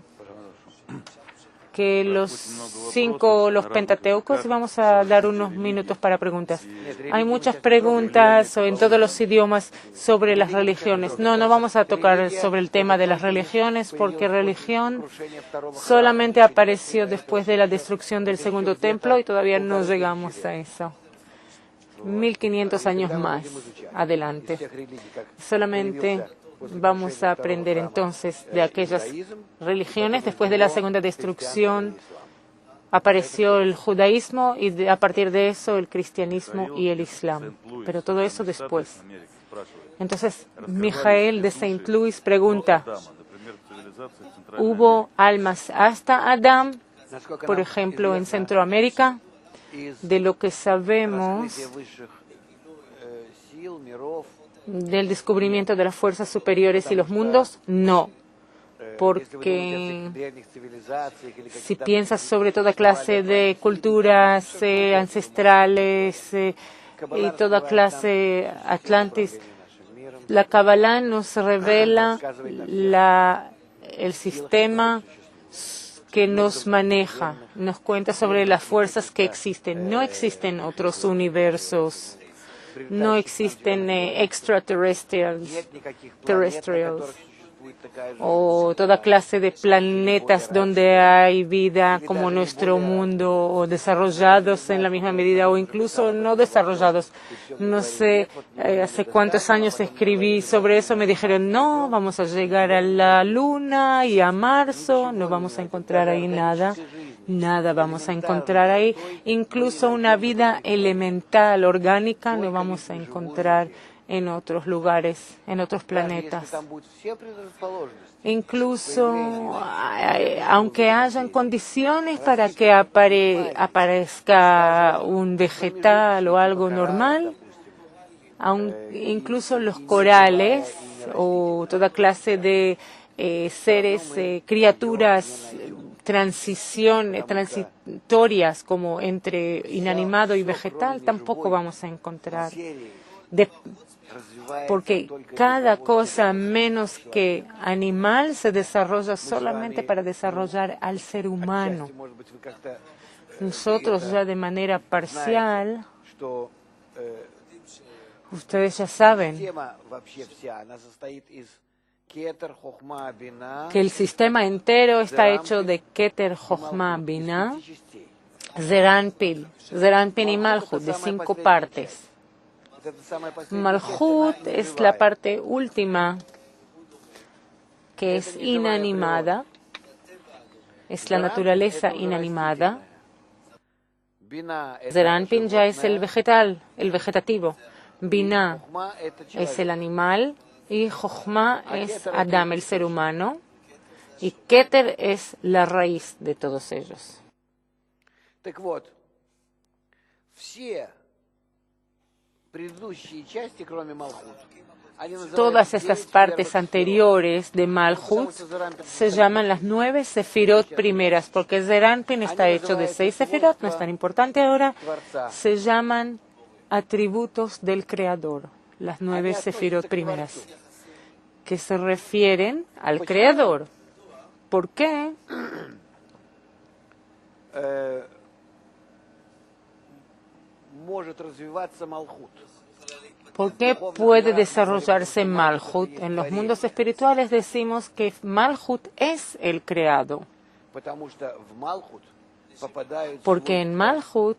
que los Pentateucos, y vamos a dar unos minutos para preguntas. Hay muchas preguntas en todos los idiomas sobre las religiones. No vamos a tocar sobre el tema de las religiones, porque religión solamente apareció después de la destrucción del segundo templo y todavía no llegamos a eso. 1500 años más adelante. Solamente vamos a aprender entonces de aquellas religiones. Después de la segunda destrucción apareció el judaísmo y a partir de eso el cristianismo y el islam. Pero todo eso después. Entonces, Mijael de Saint Louis pregunta, ¿hubo almas hasta Adán, por ejemplo, en Centroamérica? De lo que sabemos del descubrimiento de las fuerzas superiores y los mundos, no. Porque si piensas sobre toda clase de culturas ancestrales, y toda clase Atlantis. La Kabbalah nos revela el sistema que nos maneja, nos cuenta sobre las fuerzas que existen. No existen otros universos, no existen extraterrestrials o toda clase de planetas donde hay vida como nuestro mundo, o desarrollados en la misma medida o incluso no desarrollados. No sé hace cuántos años escribí sobre eso, me dijeron no, vamos a llegar a la Luna y a Marzo, no vamos a encontrar ahí nada. Nada vamos a encontrar ahí, incluso una vida elemental, orgánica, no vamos a encontrar en otros lugares, en otros planetas. Incluso, aunque hayan condiciones para que aparezca un vegetal o algo normal, incluso los corales o toda clase de seres, criaturas transitorias como entre inanimado y vegetal, tampoco vamos a encontrar. Porque cada cosa menos que animal se desarrolla solamente para desarrollar al ser humano. Nosotros ya de manera parcial, ustedes ya saben que el sistema entero está hecho de Keter, Jochma, Binah, Zeranpin y Malchut, de 5 partes. Malchut es la parte última, que es inanimada, es la naturaleza inanimada. Zeranpin ya es el vegetativo. Binah es el animal y Jochma es Adam, el ser humano. Y Keter es la raíz de todos ellos. Todas estas partes anteriores de Malchut se llaman las 9 sefirot primeras, porque Zeranpin está hecho de 6 sefirot, no es tan importante ahora, se llaman atributos del Creador, las 9 sefirot primeras, que se refieren al Creador. ¿Por qué? ¿Por qué puede desarrollarse Malchut? En los mundos espirituales decimos que Malchut es el creado. Porque en Malchut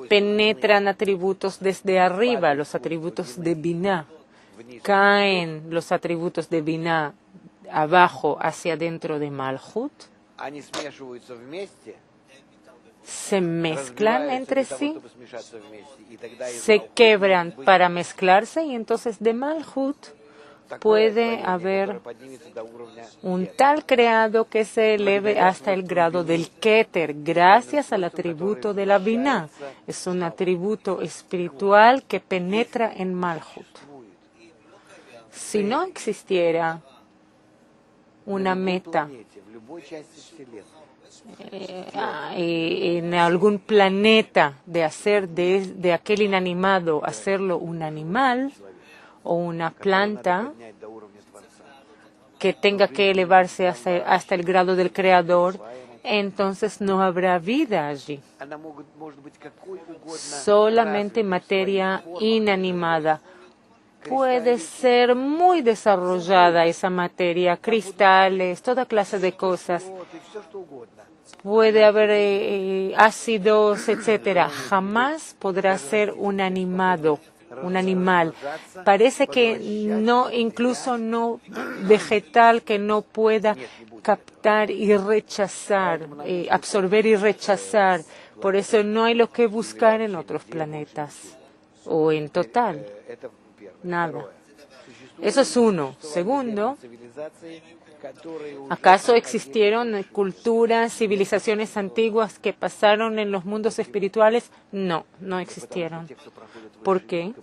penetran atributos desde arriba, los atributos de Binah. Caen los atributos de Binah abajo hacia adentro de Malchut. Se mezclan entre sí, se quebran para mezclarse y entonces de Malchut puede haber un tal creado que se eleve hasta el grado del Keter, gracias al atributo de la Binah. Es un atributo espiritual que penetra en Malchut. Si no existiera una meta en algún planeta de hacer de aquel inanimado hacerlo un animal o una planta que tenga que elevarse hasta el grado del creador, entonces no habrá vida allí. Solamente materia inanimada. Puede ser muy desarrollada esa materia, cristales, toda clase de cosas. Puede haber ácidos, etcétera. Jamás podrá ser un animal. Parece que no, incluso no vegetal, que no pueda captar y rechazar, absorber y rechazar. Por eso no hay lo que buscar en otros planetas o en total. Nada. Eso es uno. Segundo, ¿acaso existieron culturas, civilizaciones antiguas que pasaron en los mundos espirituales? No, no existieron. ¿Por qué?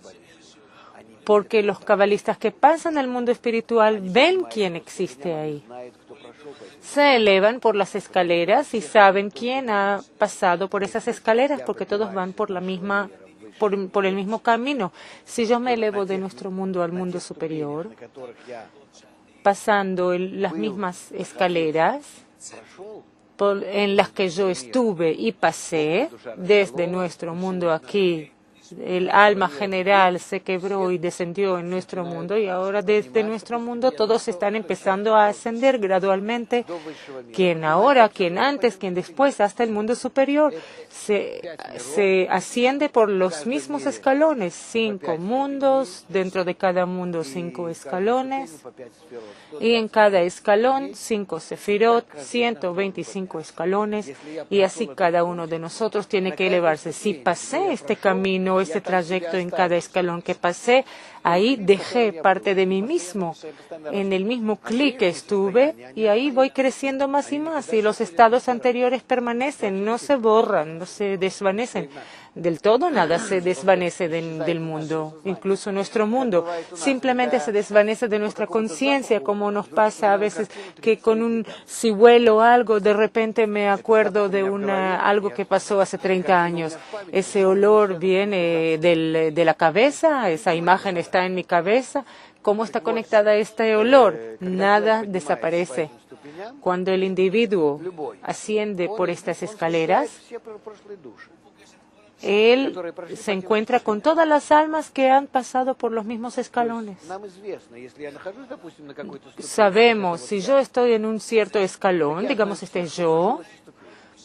Porque los cabalistas que pasan al mundo espiritual ven quién existe ahí. Se elevan por las escaleras y saben quién ha pasado por esas escaleras, porque todos van por la misma por el mismo camino. Si yo me elevo de nuestro mundo al mundo superior, pasando las mismas escaleras en las que yo estuve y pasé, desde nuestro mundo aquí, el alma general se quebró y descendió en nuestro mundo, y ahora desde nuestro mundo todos están empezando a ascender gradualmente, quien ahora, quien antes, quien después, hasta el mundo superior. Se asciende por los mismos escalones, 5 mundos, dentro de cada mundo 5 escalones, y en cada escalón 5 sefirot, 125 escalones, y así cada uno de nosotros tiene que elevarse. Si pasé este camino, este trayecto en cada escalón que pasé, ahí dejé parte de mí mismo. En el mismo clic estuve y ahí voy creciendo más y más. Y los estados anteriores permanecen, no se borran, no se desvanecen. Del todo nada se desvanece del mundo, incluso nuestro mundo. Simplemente se desvanece de nuestra conciencia, como nos pasa a veces que si huelo algo, de repente me acuerdo de algo que pasó hace 30 años. Ese olor viene de la cabeza, esa imagen está en mi cabeza. ¿Cómo está conectada este olor? Nada desaparece. Cuando el individuo asciende por estas escaleras, él se encuentra con todas las almas que han pasado por los mismos escalones. Sabemos, si yo estoy en un cierto escalón, digamos yo,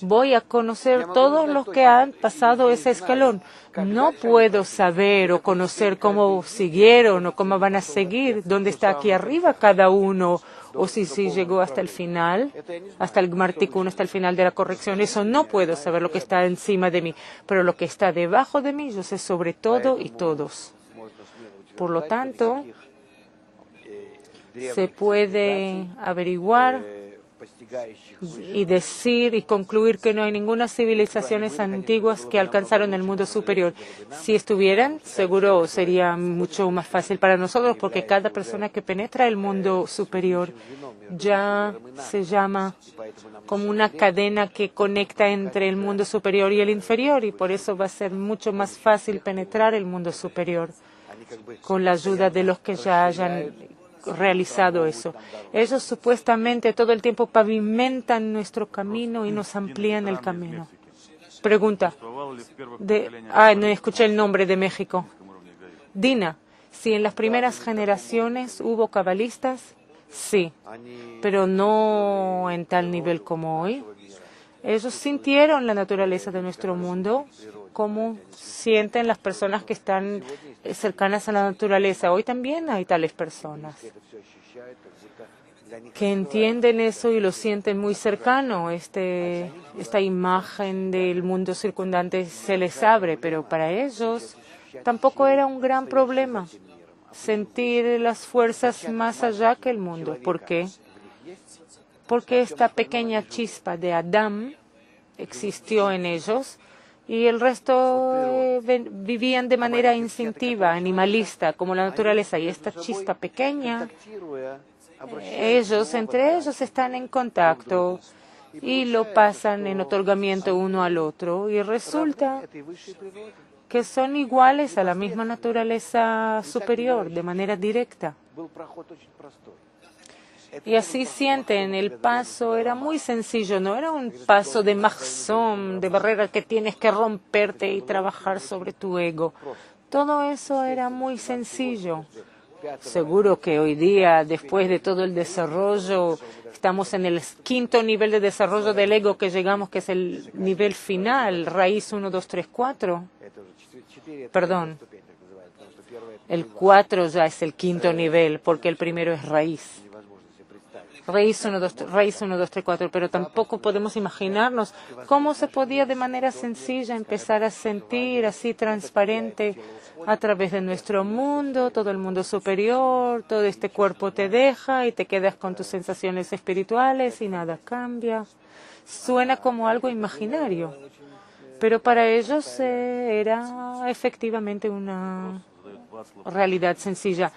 voy a conocer todos los que han pasado ese escalón. No puedo saber o conocer cómo siguieron o cómo van a seguir, dónde está aquí arriba cada uno, o si llegó hasta el final, hasta el Gmartikun, hasta el final de la corrección. Eso no puedo saber, lo que está encima de mí, pero lo que está debajo de mí, yo sé sobre todo y todos. Por lo tanto, se puede averiguar y decir y concluir que no hay ninguna civilizaciones antiguas que alcanzaron el mundo superior. Si estuvieran, seguro sería mucho más fácil para nosotros, porque cada persona que penetra el mundo superior ya se llama como una cadena que conecta entre el mundo superior y el inferior, y por eso va a ser mucho más fácil penetrar el mundo superior con la ayuda de los que ya hayan realizado eso. Ellos supuestamente todo el tiempo pavimentan nuestro camino y nos amplían el camino. Pregunta. No escuché el nombre de México. Dina, si en las primeras generaciones hubo cabalistas, sí, pero no en tal nivel como hoy. Ellos sintieron la naturaleza de nuestro mundo como sienten las personas que están cercanas a la naturaleza. Hoy también hay tales personas que entienden eso y lo sienten muy cercano. Esta imagen del mundo circundante se les abre, pero para ellos tampoco era un gran problema sentir las fuerzas más allá que el mundo. ¿Por qué? Porque esta pequeña chispa de Adán existió en ellos y el resto vivían de manera instintiva, animalista, como la naturaleza. Y esta chispa pequeña, entre ellos están en contacto y lo pasan en otorgamiento uno al otro. Y resulta que son iguales a la misma naturaleza superior, de manera directa. Y así sienten, el paso era muy sencillo, no era un paso de mahzom, de barrera que tienes que romperte y trabajar sobre tu ego. Todo eso era muy sencillo. Seguro que hoy día, después de todo el desarrollo, estamos en el 5º nivel de desarrollo del ego que llegamos, que es el nivel final, raíz 1, 2, 3, 4. Perdón, el 4 ya es el 5º nivel, porque el primero es raíz. Raíz 1, 2, 3, 4, pero tampoco podemos imaginarnos cómo se podía de manera sencilla empezar a sentir así transparente a través de nuestro mundo, todo el mundo superior, todo este cuerpo te deja y te quedas con tus sensaciones espirituales y nada cambia. Suena como algo imaginario, pero para ellos era efectivamente una realidad sencilla.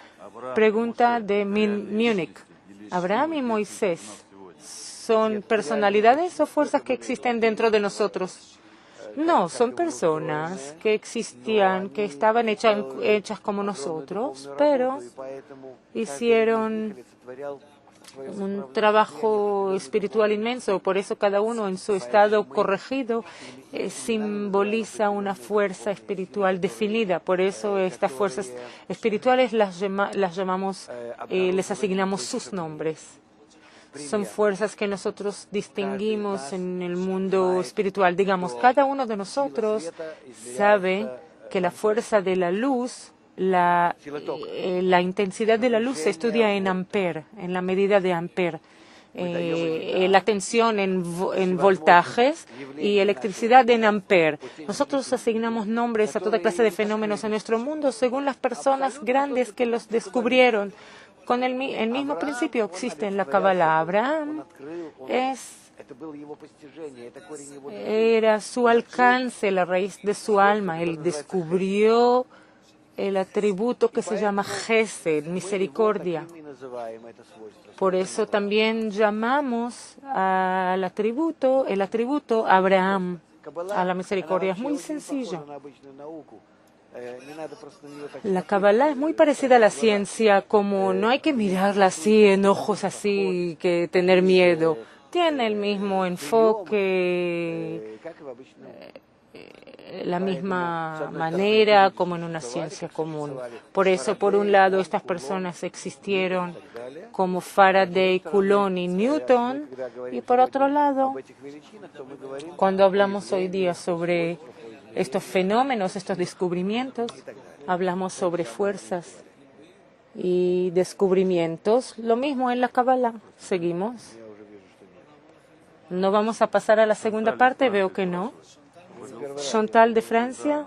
Pregunta de Múnich. ¿Abraham y Moisés son personalidades o fuerzas que existen dentro de nosotros? No, son personas que existían, que estaban hechas como nosotros, pero hicieron un trabajo espiritual inmenso. Por eso cada uno en su estado corregido simboliza una fuerza espiritual definida. Por eso estas fuerzas espirituales las llamamos, les asignamos sus nombres. Son fuerzas que nosotros distinguimos en el mundo espiritual. Digamos, cada uno de nosotros sabe que la fuerza de la luz, la intensidad de la luz se estudia en ampere, en la medida de ampere. La tensión en voltajes y electricidad en ampere. Nosotros asignamos nombres a toda clase de fenómenos en nuestro mundo según las personas grandes que los descubrieron. Con el mismo principio existe en la Kabbalah. Abraham era su alcance, la raíz de su alma. Él descubrió el atributo que se llama Gesed, misericordia. Por eso también llamamos el atributo Abraham, a la misericordia. Es muy sencillo. La Kabbalah es muy parecida a la ciencia, como no hay que mirarla así, en ojos así, que tener miedo. Tiene el mismo enfoque, la misma manera como en una ciencia común. Por eso, por un lado, estas personas existieron como Faraday, Coulomb y Newton, y por otro lado, cuando hablamos hoy día sobre estos fenómenos, estos descubrimientos, hablamos sobre fuerzas y descubrimientos. Lo mismo en la Kabbalah. Seguimos. ¿No vamos a pasar a la segunda parte? Veo que no. Chantal de Francia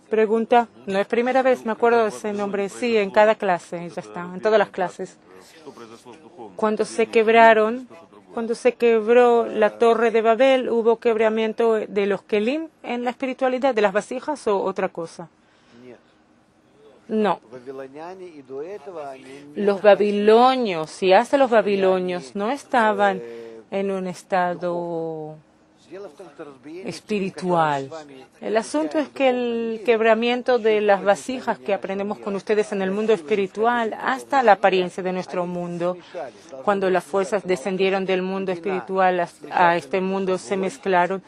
pregunta, no es primera vez, me acuerdo de ese nombre, sí, en cada clase, ya está, en todas las clases. Cuando se quebró la torre de Babel, ¿hubo quebramiento de los kelim en la espiritualidad, de las vasijas o otra cosa? No. Los babilonios, y hasta los babilonios, no estaban en un estado espiritual. El asunto es que el quebramiento de las vasijas que aprendemos con ustedes en el mundo espiritual, hasta la apariencia de nuestro mundo, cuando las fuerzas descendieron del mundo espiritual a este mundo, se mezclaron.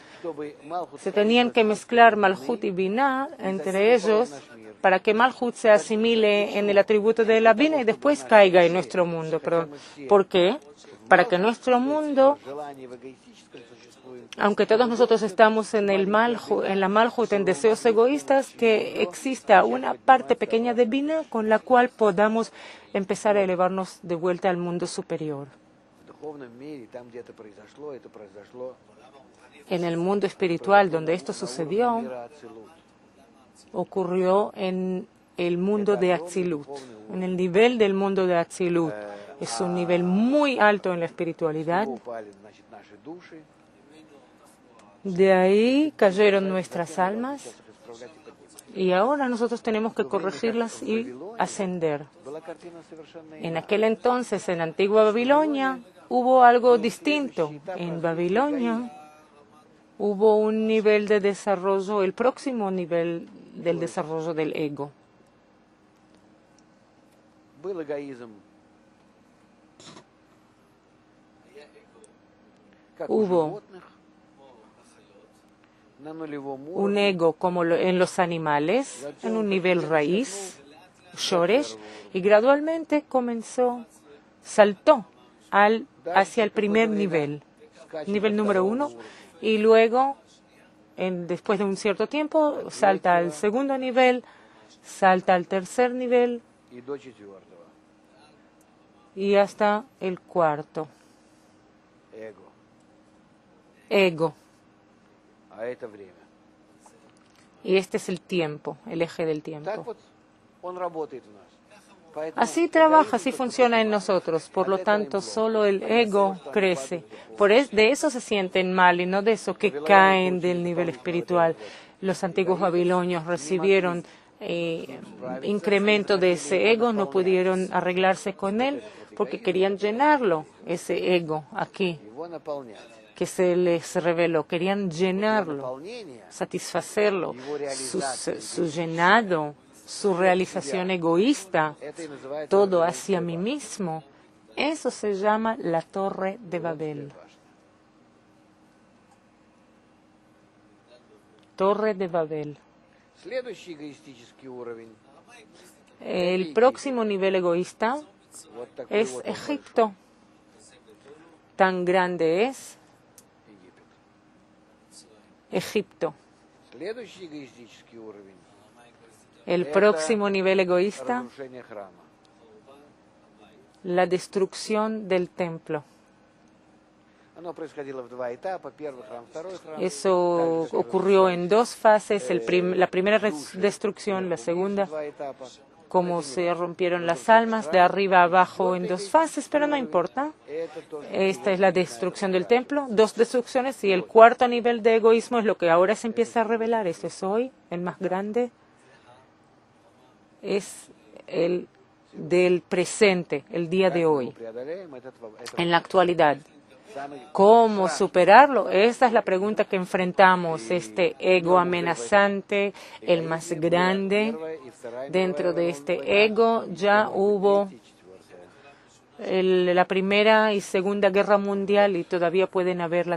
Se tenían que mezclar Malhut y Binah entre ellos para que Malhut se asimile en el atributo de la Binah y después caiga en nuestro mundo. ¿Por qué? Para que nuestro mundo, aunque todos nosotros estamos en la Malhut, en deseos egoístas, que exista una parte pequeña de Binah con la cual podamos empezar a elevarnos de vuelta al mundo superior. En el mundo espiritual, donde esto sucedió, ocurrió en el mundo de Atzilut, en el nivel del mundo de Atzilut. Es un nivel muy alto en la espiritualidad. De ahí cayeron nuestras almas y ahora nosotros tenemos que corregirlas y ascender. En aquel entonces, en Antigua Babilonia, hubo algo distinto. En Babilonia hubo un nivel de desarrollo, el próximo nivel del desarrollo del ego. Hubo un ego como en los animales, en un nivel raíz, shoresh, y gradualmente saltó hacia el primer nivel número 1, y luego, después de un cierto tiempo, salta al segundo nivel, salta al tercer nivel y hasta el cuarto. Ego. Y este es el tiempo, el eje del tiempo. Así trabaja, así funciona en nosotros. Por lo tanto, solo el ego crece. De eso se sienten mal y no de eso que caen del nivel espiritual. Los antiguos babilonios recibieron incremento de ese ego, no pudieron arreglarse con él porque querían llenarlo, ese ego aquí que se les reveló, querían llenarlo, satisfacerlo, su llenado, su realización egoísta, todo hacia mí mismo. Eso se llama la Torre de Babel. Torre de Babel. El próximo nivel egoísta es Egipto. Tan grande es Egipto. El próximo nivel egoísta, la destrucción del templo. Eso ocurrió en dos fases, la primera destrucción, la segunda, como se rompieron las almas de arriba a abajo en dos fases, pero no importa. Esta es la destrucción del templo, dos destrucciones, y el cuarto nivel de egoísmo es lo que ahora se empieza a revelar. Esto es hoy, el más grande, es el del presente, el día de hoy, en la actualidad. ¿Cómo superarlo? Esa es la pregunta que enfrentamos, este ego amenazante, el más grande. Dentro de este ego ya hubo la Primera y Segunda Guerra Mundial y todavía pueden haber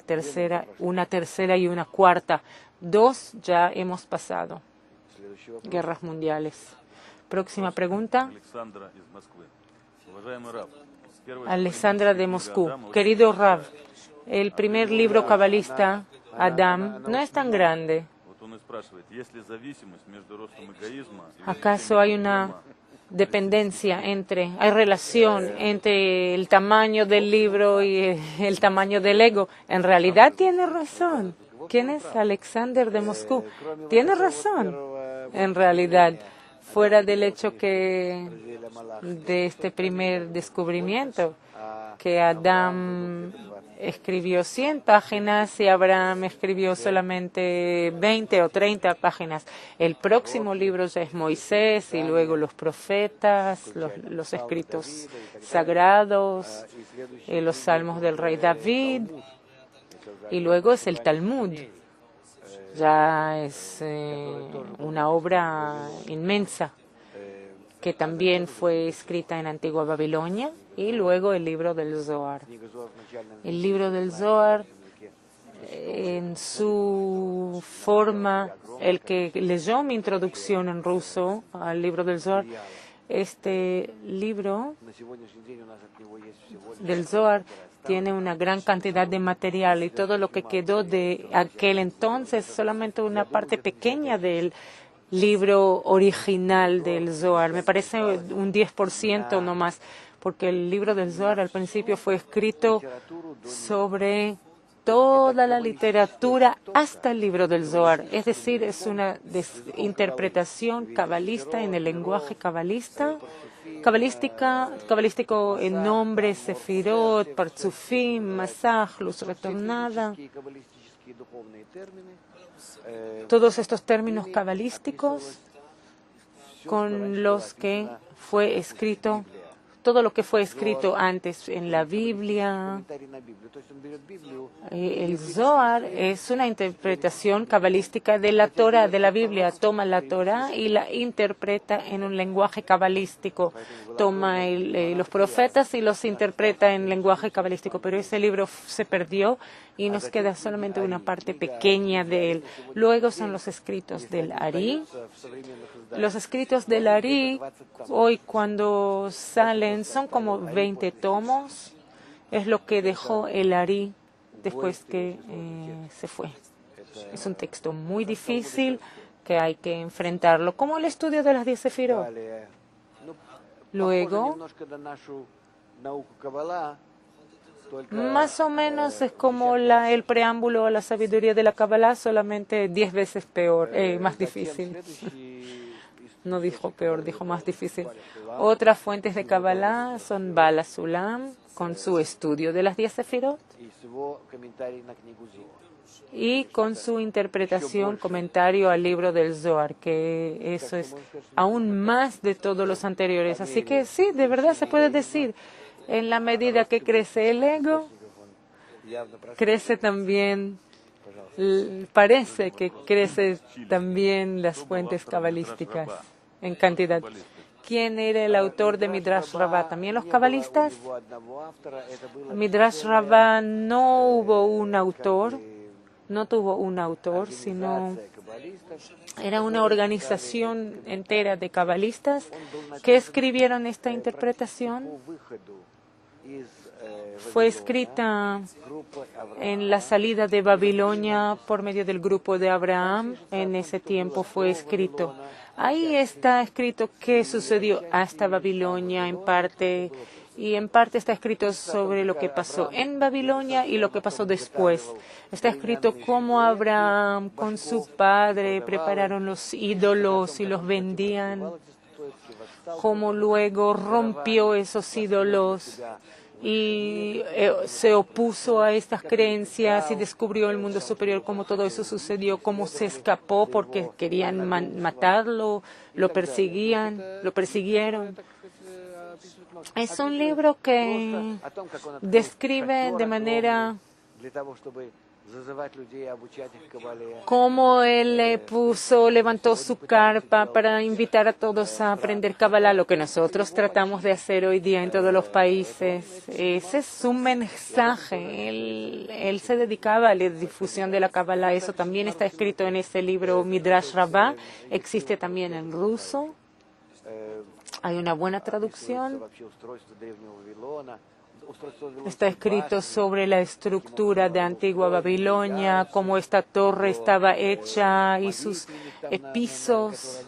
una tercera y una cuarta. Dos ya hemos pasado, guerras mundiales. Próxima pregunta. Alessandra de Moscú. Querido Rav, el primer libro cabalista, Adam, no es tan grande. ¿Acaso hay una dependencia hay relación entre el tamaño del libro y el tamaño del ego? En realidad tiene razón. ¿Quién es Alexander de Moscú? Tiene razón, en realidad. Fuera del hecho de este primer descubrimiento, que Adán escribió 100 páginas y Abraham escribió solamente 20 o 30 páginas. El próximo libro ya es Moisés y luego los profetas, los escritos sagrados, los salmos del rey David y luego es el Talmud. Ya es una obra inmensa que también fue escrita en Antigua Babilonia, y luego el libro del Zohar. El libro del Zohar, en su forma, el que leyó mi introducción en ruso al libro del Zohar, este libro del Zohar tiene una gran cantidad de material y todo lo que quedó de aquel entonces, solamente una parte pequeña del libro original del Zohar. Me parece un 10% no más, porque el libro del Zohar al principio fue escrito sobre toda la literatura hasta el libro del Zohar. Es decir, es una interpretación cabalista en el lenguaje cabalístico en nombres, Sefirot, Partzufim, Masaj, luz retornada. Todos estos términos cabalísticos con los que fue escrito, todo lo que fue escrito antes en la Biblia. El Zohar es una interpretación cabalística de la Torah, de la Biblia. Toma la Torah y la interpreta en un lenguaje cabalístico. Toma los profetas y los interpreta en lenguaje cabalístico. Pero ese libro se perdió y nos queda solamente una parte pequeña de él. Luego son los escritos del Ari. Los escritos del Ari, hoy cuando salen, son como 20 tomos. Es lo que dejó el Ari después que se fue. Es un texto muy difícil que hay que enfrentarlo, como el estudio de las 10 Sefirot. Luego, más o menos es como el preámbulo a la sabiduría de la Kabbalah, solamente 10 veces peor, más difícil. No dijo peor, dijo más difícil. Otras fuentes de Kabbalah son Bala Sulam, con su estudio de las 10 Sefirot, y con su interpretación, comentario al libro del Zohar, que eso es aún más de todos los anteriores. Así que sí, de verdad se puede decir, en la medida que crece el ego, crece también, parece que crece también las fuentes cabalísticas en cantidad. ¿Quién era el autor de Midrash Rabbah? ¿También los cabalistas? Midrash Rabbah no hubo un autor, no tuvo un autor, sino era una organización entera de cabalistas que escribieron esta interpretación. Fue escrita en la salida de Babilonia por medio del grupo de Abraham. En ese tiempo fue escrito. Ahí está escrito qué sucedió hasta Babilonia en parte, y en parte está escrito sobre lo que pasó en Babilonia y lo que pasó después. Está escrito cómo Abraham con su padre prepararon los ídolos y los vendían, cómo luego rompió esos ídolos y se opuso a estas creencias y descubrió el mundo superior, cómo todo eso sucedió, cómo se escapó porque querían matarlo, lo persiguieron. Es un libro que describe de manera cómo él levantó su carpa para invitar a todos a aprender Kabbalah, lo que nosotros tratamos de hacer hoy día en todos los países. Ese es su mensaje. Él se dedicaba a la difusión de la Kabbalah. Eso también está escrito en ese libro Midrash Rabbah. Existe también en ruso. Hay una buena traducción. Está escrito sobre la estructura de Antigua Babilonia, cómo esta torre estaba hecha y sus pisos,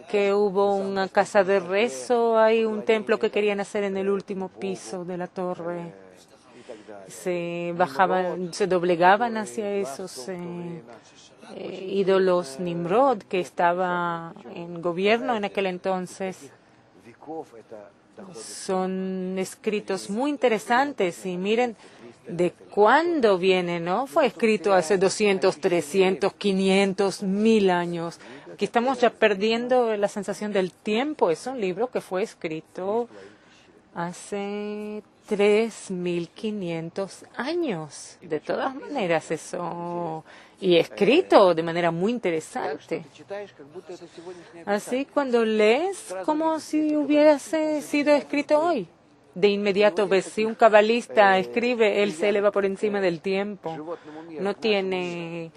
que hubo una casa de rezo, hay un templo que querían hacer en el último piso de la torre. Se bajaban, se doblegaban hacia esos ídolos Nimrod, que estaba en gobierno en aquel entonces. Son escritos muy interesantes y miren de cuándo viene, ¿no? Fue escrito hace 200, 300, 500, 1000 años. Aquí estamos ya perdiendo la sensación del tiempo. Es un libro que fue escrito hace 3500 años. De todas maneras, eso, y escrito de manera muy interesante. Así, cuando lees, como si hubiese sido escrito hoy. De inmediato ves, si un cabalista escribe, él se eleva por encima del tiempo. No tiene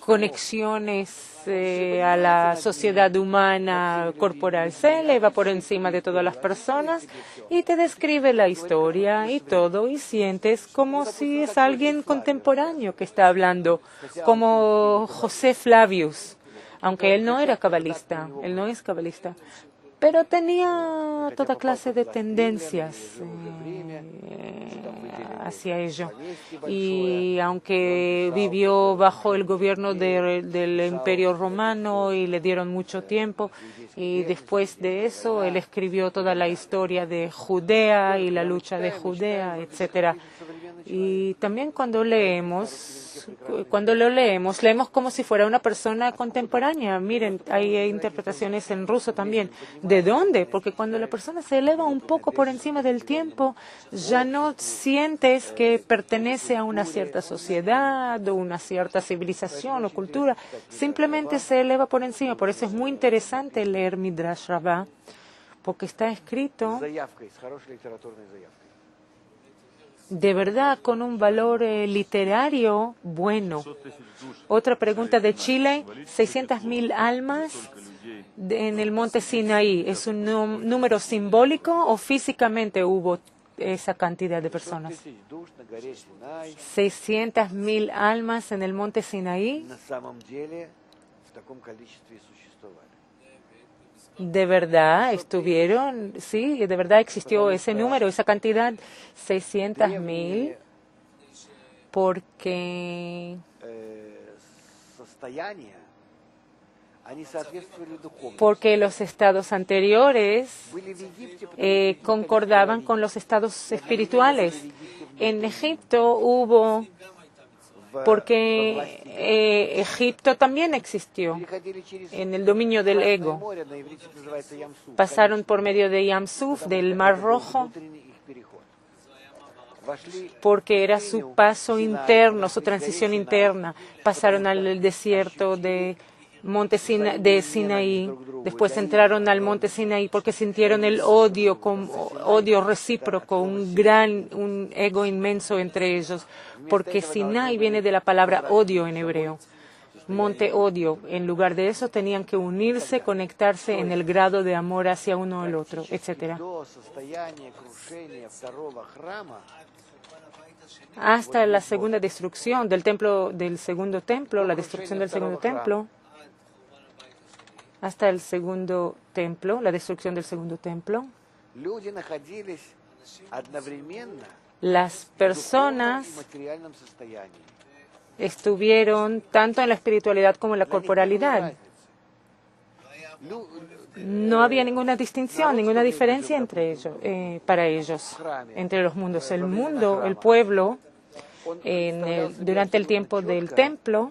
conexiones a la sociedad humana corporal. Se eleva por encima de todas las personas y te describe la historia y todo, y sientes como si es alguien contemporáneo que está hablando, como José Flavius, aunque él no era cabalista, él no es cabalista, pero tenía toda clase de tendencias hacia ello. Y aunque vivió bajo el gobierno del Imperio Romano y le dieron mucho tiempo, y después de eso él escribió toda la historia de Judea y la lucha de Judea, etcétera. Y también cuando lo leemos como si fuera una persona contemporánea. Miren, hay interpretaciones en ruso también. ¿De dónde? Porque cuando la persona se eleva un poco por encima del tiempo, ya no sientes que pertenece a una cierta sociedad o una cierta civilización o cultura. Simplemente se eleva por encima. Por eso es muy interesante leer Midrash Rabbah, porque está escrito de verdad con un valor literario bueno. Otra pregunta de Chile: 600.000 almas en el monte Sinaí. ¿Es un número simbólico o físicamente hubo esa cantidad de personas? 600.000 almas en el monte Sinaí. ¿De verdad estuvieron? Sí, de verdad existió ese número, esa cantidad, 600.000, porque porque los estados anteriores concordaban con los estados espirituales. En Egipto hubo, porque Egipto también existió en el dominio del ego. Pasaron por medio de Yam-Suf, del Mar Rojo, porque era su paso interno, su transición interna. Pasaron al desierto de Sinaí, después entraron al monte Sinaí porque sintieron el odio, odio recíproco, un ego inmenso entre ellos, porque Sinaí viene de la palabra odio en hebreo, monte odio. En lugar de eso tenían que unirse, conectarse en el grado de amor hacia uno al otro, etc. Hasta la segunda destrucción del templo, del segundo templo, la destrucción del segundo templo, hasta el segundo templo, la destrucción del segundo templo, las personas estuvieron tanto en la espiritualidad como en la corporalidad. No había ninguna distinción, ninguna diferencia entre ellos, para ellos, entre los mundos. El mundo, el pueblo, durante el tiempo del templo,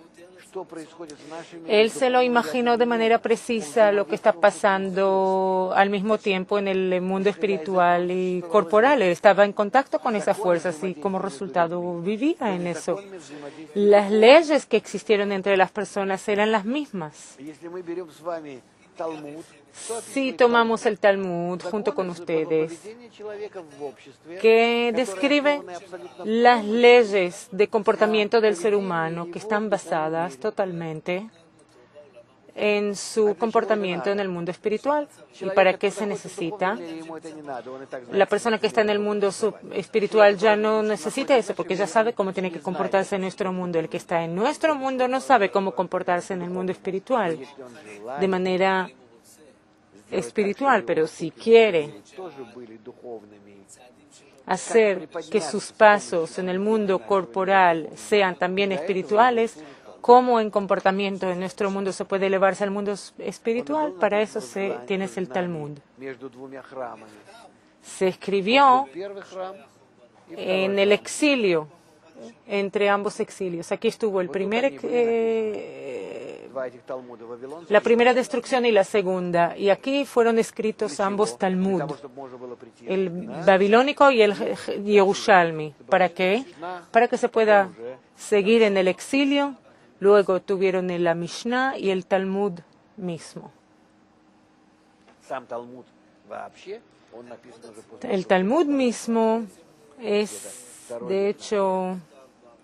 él se lo imaginó de manera precisa lo que está pasando al mismo tiempo en el mundo espiritual y corporal. Él estaba en contacto con esas fuerzas y como resultado vivía en eso. Las leyes que existieron entre las personas eran las mismas. Si tomamos el Talmud junto con ustedes, que describe las leyes de comportamiento del ser humano que están basadas totalmente en su comportamiento en el mundo espiritual. ¿Y para qué se necesita? La persona que está en el mundo espiritual ya no necesita eso, porque ya sabe cómo tiene que comportarse en nuestro mundo. El que está en nuestro mundo no sabe cómo comportarse en el mundo espiritual de manera espiritual, pero si quiere hacer que sus pasos en el mundo corporal sean también espirituales, ¿cómo en comportamiento en nuestro mundo se puede elevarse al mundo espiritual? Para eso tienes el Talmud. Se escribió en el exilio, entre ambos exilios. Aquí estuvo el la primera destrucción y la segunda. Y aquí fueron escritos ambos Talmud, el babilónico y el Yerushalmi. ¿Para qué? Para que se pueda seguir en el exilio. Luego tuvieron la Mishnah y el Talmud mismo. El Talmud mismo de hecho,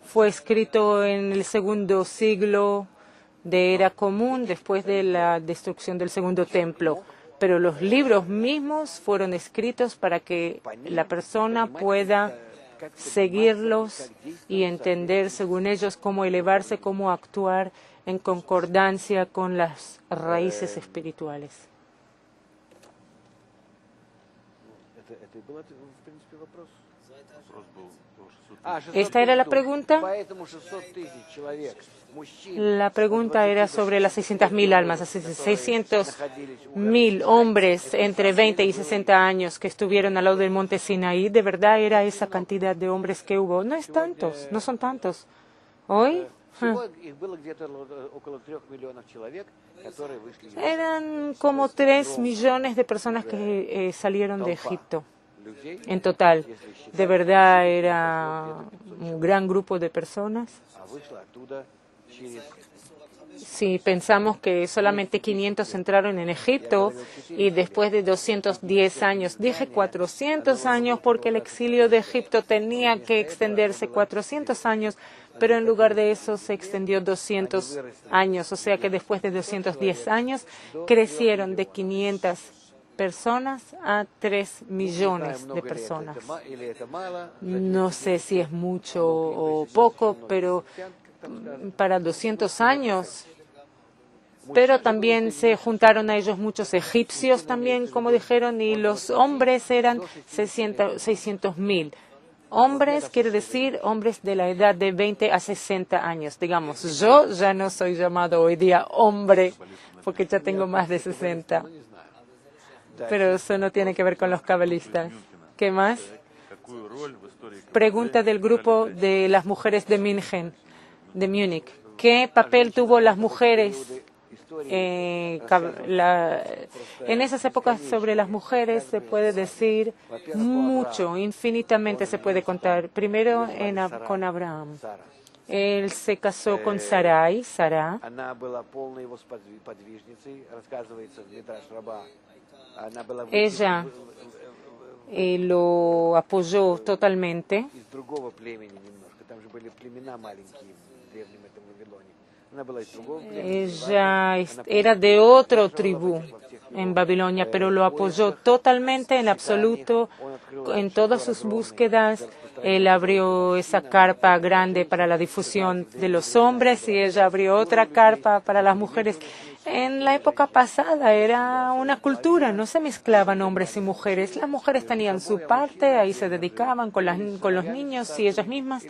fue escrito en el segundo siglo de Era Común, después de la destrucción del segundo templo. Pero los libros mismos fueron escritos para que la persona pueda seguirlos y entender, según ellos, cómo elevarse, cómo actuar en concordancia con las raíces espirituales. ¿Esta era la pregunta? La pregunta era sobre las 600.000 almas, así 600.000 hombres entre 20 y 60 años que estuvieron al lado del monte Sinaí. ¿De verdad era esa cantidad de hombres que hubo? No es tantos, no son tantos. Hoy eran como 3 millones de personas que salieron de Egipto. En total, de verdad era un gran grupo de personas. Si pensamos que solamente 500 entraron en Egipto y después de 210 años, dije 400 años porque el exilio de Egipto tenía que extenderse 400 años, pero en lugar de eso se extendió 200 años. O sea que después de 210 años crecieron de 500 personas a 3 millones de personas. No sé si es mucho o poco, pero para 200 años. Pero también se juntaron a ellos muchos egipcios también, como dijeron, y los hombres eran 600.000. Hombres quiere decir hombres de la edad de 20 a 60 años. Digamos, yo ya no soy llamado hoy día hombre, porque ya tengo más de 60. Pero eso no tiene que ver con los cabalistas. ¿Qué más? Pregunta del grupo de las mujeres de Múnich. ¿Qué papel tuvo las mujeres? En esas épocas sobre las mujeres se puede decir mucho, infinitamente se puede contar. Primero con Abraham. Él se casó con Sarai, Sara. Ella lo apoyó totalmente. Ella era de otra tribu en Babilonia, pero lo apoyó totalmente, en absoluto, en todas sus búsquedas. Él abrió esa carpa grande para la difusión de los hombres y ella abrió otra carpa para las mujeres. En la época pasada era una cultura, no se mezclaban hombres y mujeres. Las mujeres tenían su parte, ahí se dedicaban con los niños y ellas mismas,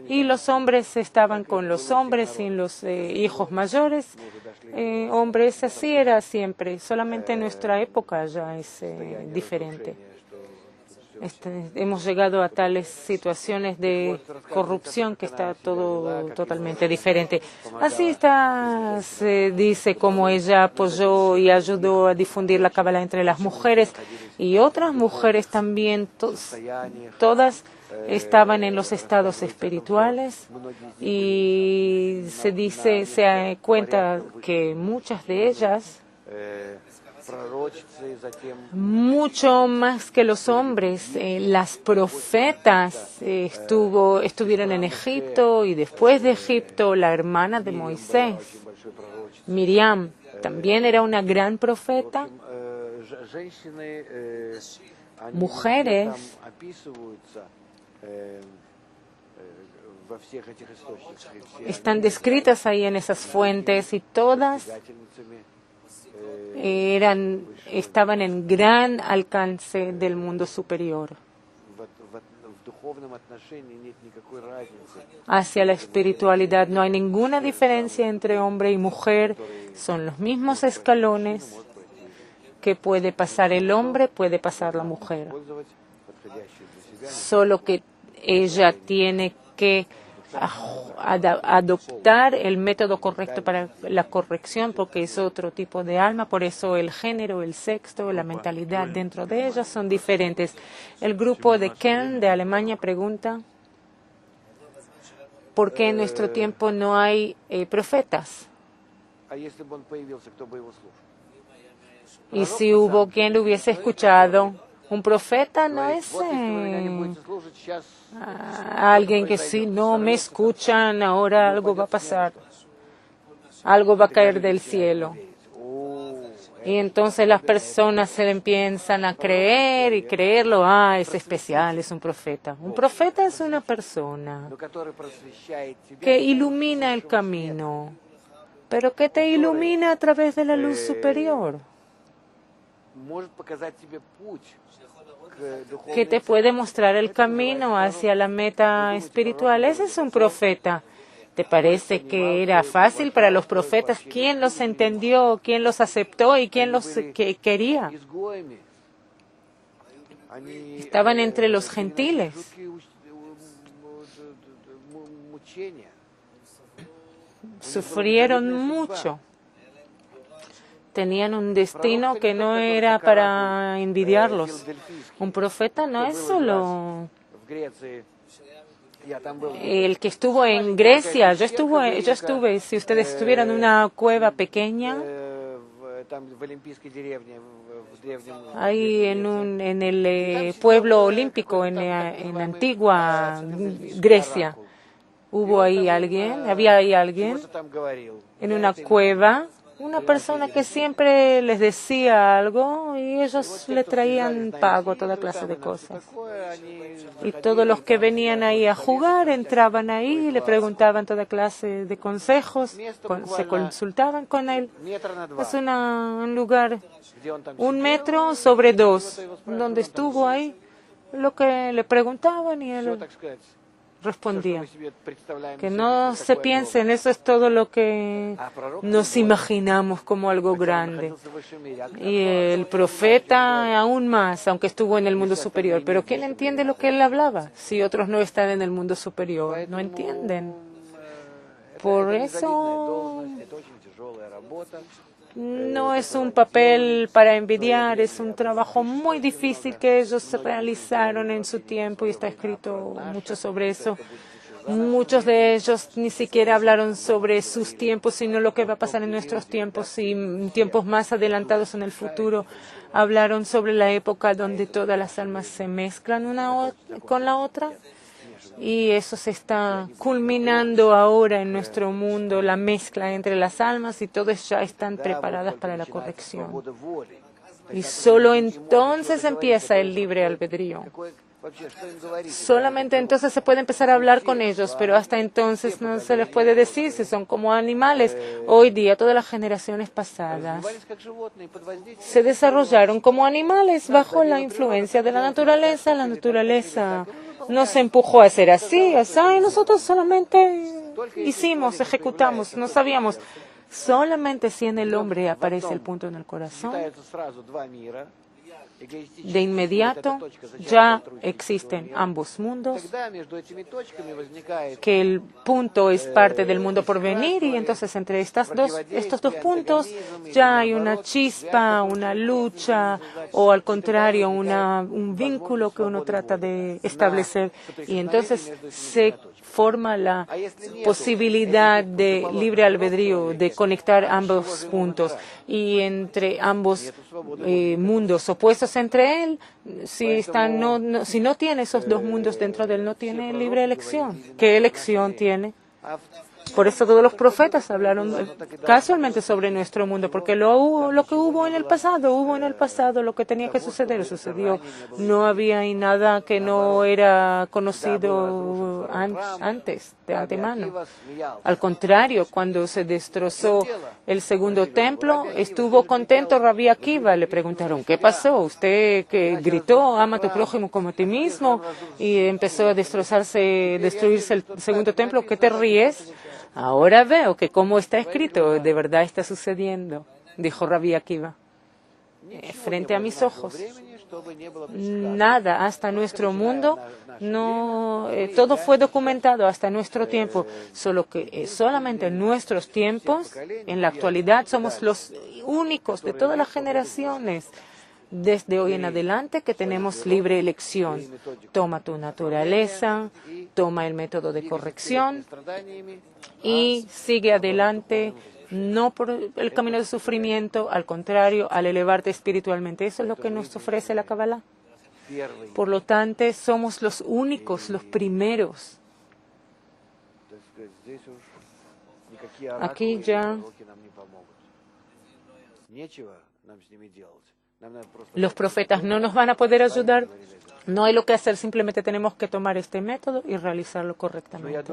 y los hombres estaban con los hombres sin los hijos mayores. Hombres, así era siempre, solamente en nuestra época ya es diferente. Hemos llegado a tales situaciones de corrupción que está todo totalmente diferente. Así está, se dice cómo ella apoyó y ayudó a difundir la Cábala entre las mujeres y otras mujeres también, todas estaban en los estados espirituales y se cuenta que muchas de ellas, mucho más que los hombres, las profetas estuvieron en Egipto y después de Egipto la hermana de Moisés, Miriam, también era una gran profeta. Mujeres están descritas ahí en esas fuentes y todas estaban en gran alcance del mundo superior. Hacia la espiritualidad no hay ninguna diferencia entre hombre y mujer, son los mismos escalones que puede pasar el hombre, puede pasar la mujer. Solo que ella tiene que adoptar el método correcto para la corrección, porque es otro tipo de alma, por eso el género, el sexo, la mentalidad dentro de ellas son diferentes. El grupo de Köln de Alemania pregunta ¿por qué en nuestro tiempo no hay profetas? Y si hubo quien lo hubiese escuchado, un profeta no es alguien que si no me escuchan, ahora algo va a pasar, algo va a caer del cielo. Y entonces las personas se le empiezan a creer y creerlo, es especial, es un profeta. Un profeta es una persona que ilumina el camino, pero que te ilumina a través de la luz superior, que te puede mostrar el camino hacia la meta espiritual. Ese es un profeta. ¿Te parece que era fácil para los profetas? ¿Quién los entendió? ¿Quién los aceptó? ¿Y quién los quería? Estaban entre los gentiles. Sufrieron mucho. Tenían un destino que no era para envidiarlos. Un profeta no es solo el que estuvo en Grecia. Yo estuve, si ustedes estuvieran en una cueva pequeña, ahí en el pueblo olímpico, en la antigua Grecia, había ahí alguien en una cueva, una persona que siempre les decía algo y ellos le traían pago, toda clase de cosas. Y todos los que venían ahí a jugar entraban ahí y le preguntaban toda clase de consejos, se consultaban con él. Es un lugar, 1 metro sobre 2, donde estuvo ahí, lo que le preguntaban y él respondía que no se piensen, eso es todo lo que nos imaginamos como algo grande. Y el profeta aún más, aunque estuvo en el mundo superior. Pero ¿quién entiende lo que él hablaba? Si otros no están en el mundo superior, no entienden. Por eso no es un papel para envidiar, es un trabajo muy difícil que ellos realizaron en su tiempo y está escrito mucho sobre eso. Muchos de ellos ni siquiera hablaron sobre sus tiempos, sino lo que va a pasar en nuestros tiempos y tiempos más adelantados en el futuro. Hablaron sobre la época donde todas las almas se mezclan una con la otra. Y eso se está culminando ahora en nuestro mundo, la mezcla entre las almas y todas ya están preparadas para la corrección. Y solo entonces empieza el libre albedrío. Solamente entonces se puede empezar a hablar con ellos, pero hasta entonces no se les puede decir si son como animales. Hoy día todas las generaciones pasadas se desarrollaron como animales bajo la influencia de la naturaleza. La naturaleza nos empujó a ser así, y nosotros solamente hicimos, ejecutamos, no sabíamos. Solamente si en el hombre aparece el punto en el corazón, de inmediato ya existen ambos mundos, que el punto es parte del mundo por venir y entonces entre estos dos puntos ya hay una chispa, una lucha o al contrario un vínculo que uno trata de establecer y entonces se forma la posibilidad de libre albedrío, de conectar ambos puntos y entre ambos mundos opuestos entre él, si no tiene esos dos mundos dentro de él, no tiene libre elección. ¿Qué elección tiene? Por eso todos los profetas hablaron casualmente sobre nuestro mundo, porque lo que hubo en el pasado, lo que tenía que suceder, sucedió. No había nada que no era conocido antes, de antemano. Al contrario, cuando se destrozó el segundo templo, estuvo contento Rabbi Akiva. Le preguntaron, ¿qué pasó? Usted que gritó, ama a tu prójimo como a ti mismo, y empezó a destruirse el segundo templo, ¿qué te ríes? Ahora veo que como está escrito, de verdad está sucediendo, dijo Rabbi Akiva. Frente a mis ojos. Nada hasta nuestro mundo, todo fue documentado hasta nuestro tiempo, solo que solamente en nuestros tiempos, en la actualidad, somos los únicos de todas las generaciones. Desde hoy en adelante que tenemos libre elección. Toma tu naturaleza, toma el método de corrección y sigue adelante, no por el camino de sufrimiento, al contrario, al elevarte espiritualmente. Eso es lo que nos ofrece la Kabbalah. Por lo tanto, somos los únicos, los primeros. Aquí ya los profetas no nos van a poder ayudar. No hay lo que hacer, simplemente tenemos que tomar este método y realizarlo correctamente.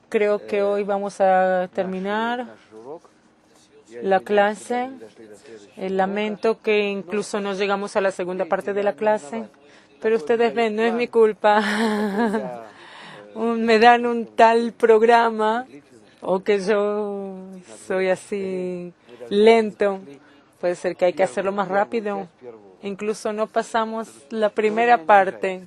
Creo que hoy vamos a terminar la clase. Lamento que incluso no llegamos a la segunda parte de la clase, pero ustedes ven, no es mi culpa. Me dan un tal programa o que yo soy así lento. Puede ser que hay que hacerlo más rápido. Incluso no pasamos la primera parte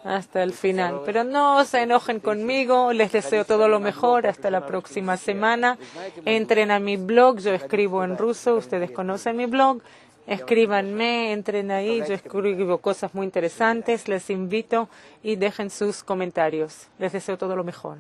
hasta el final. Pero no se enojen conmigo. Les deseo todo lo mejor. Hasta la próxima semana. Entren a mi blog. Yo escribo en ruso. Ustedes conocen mi blog. Escríbanme, entren ahí. Yo escribo cosas muy interesantes. Les invito y dejen sus comentarios. Les deseo todo lo mejor.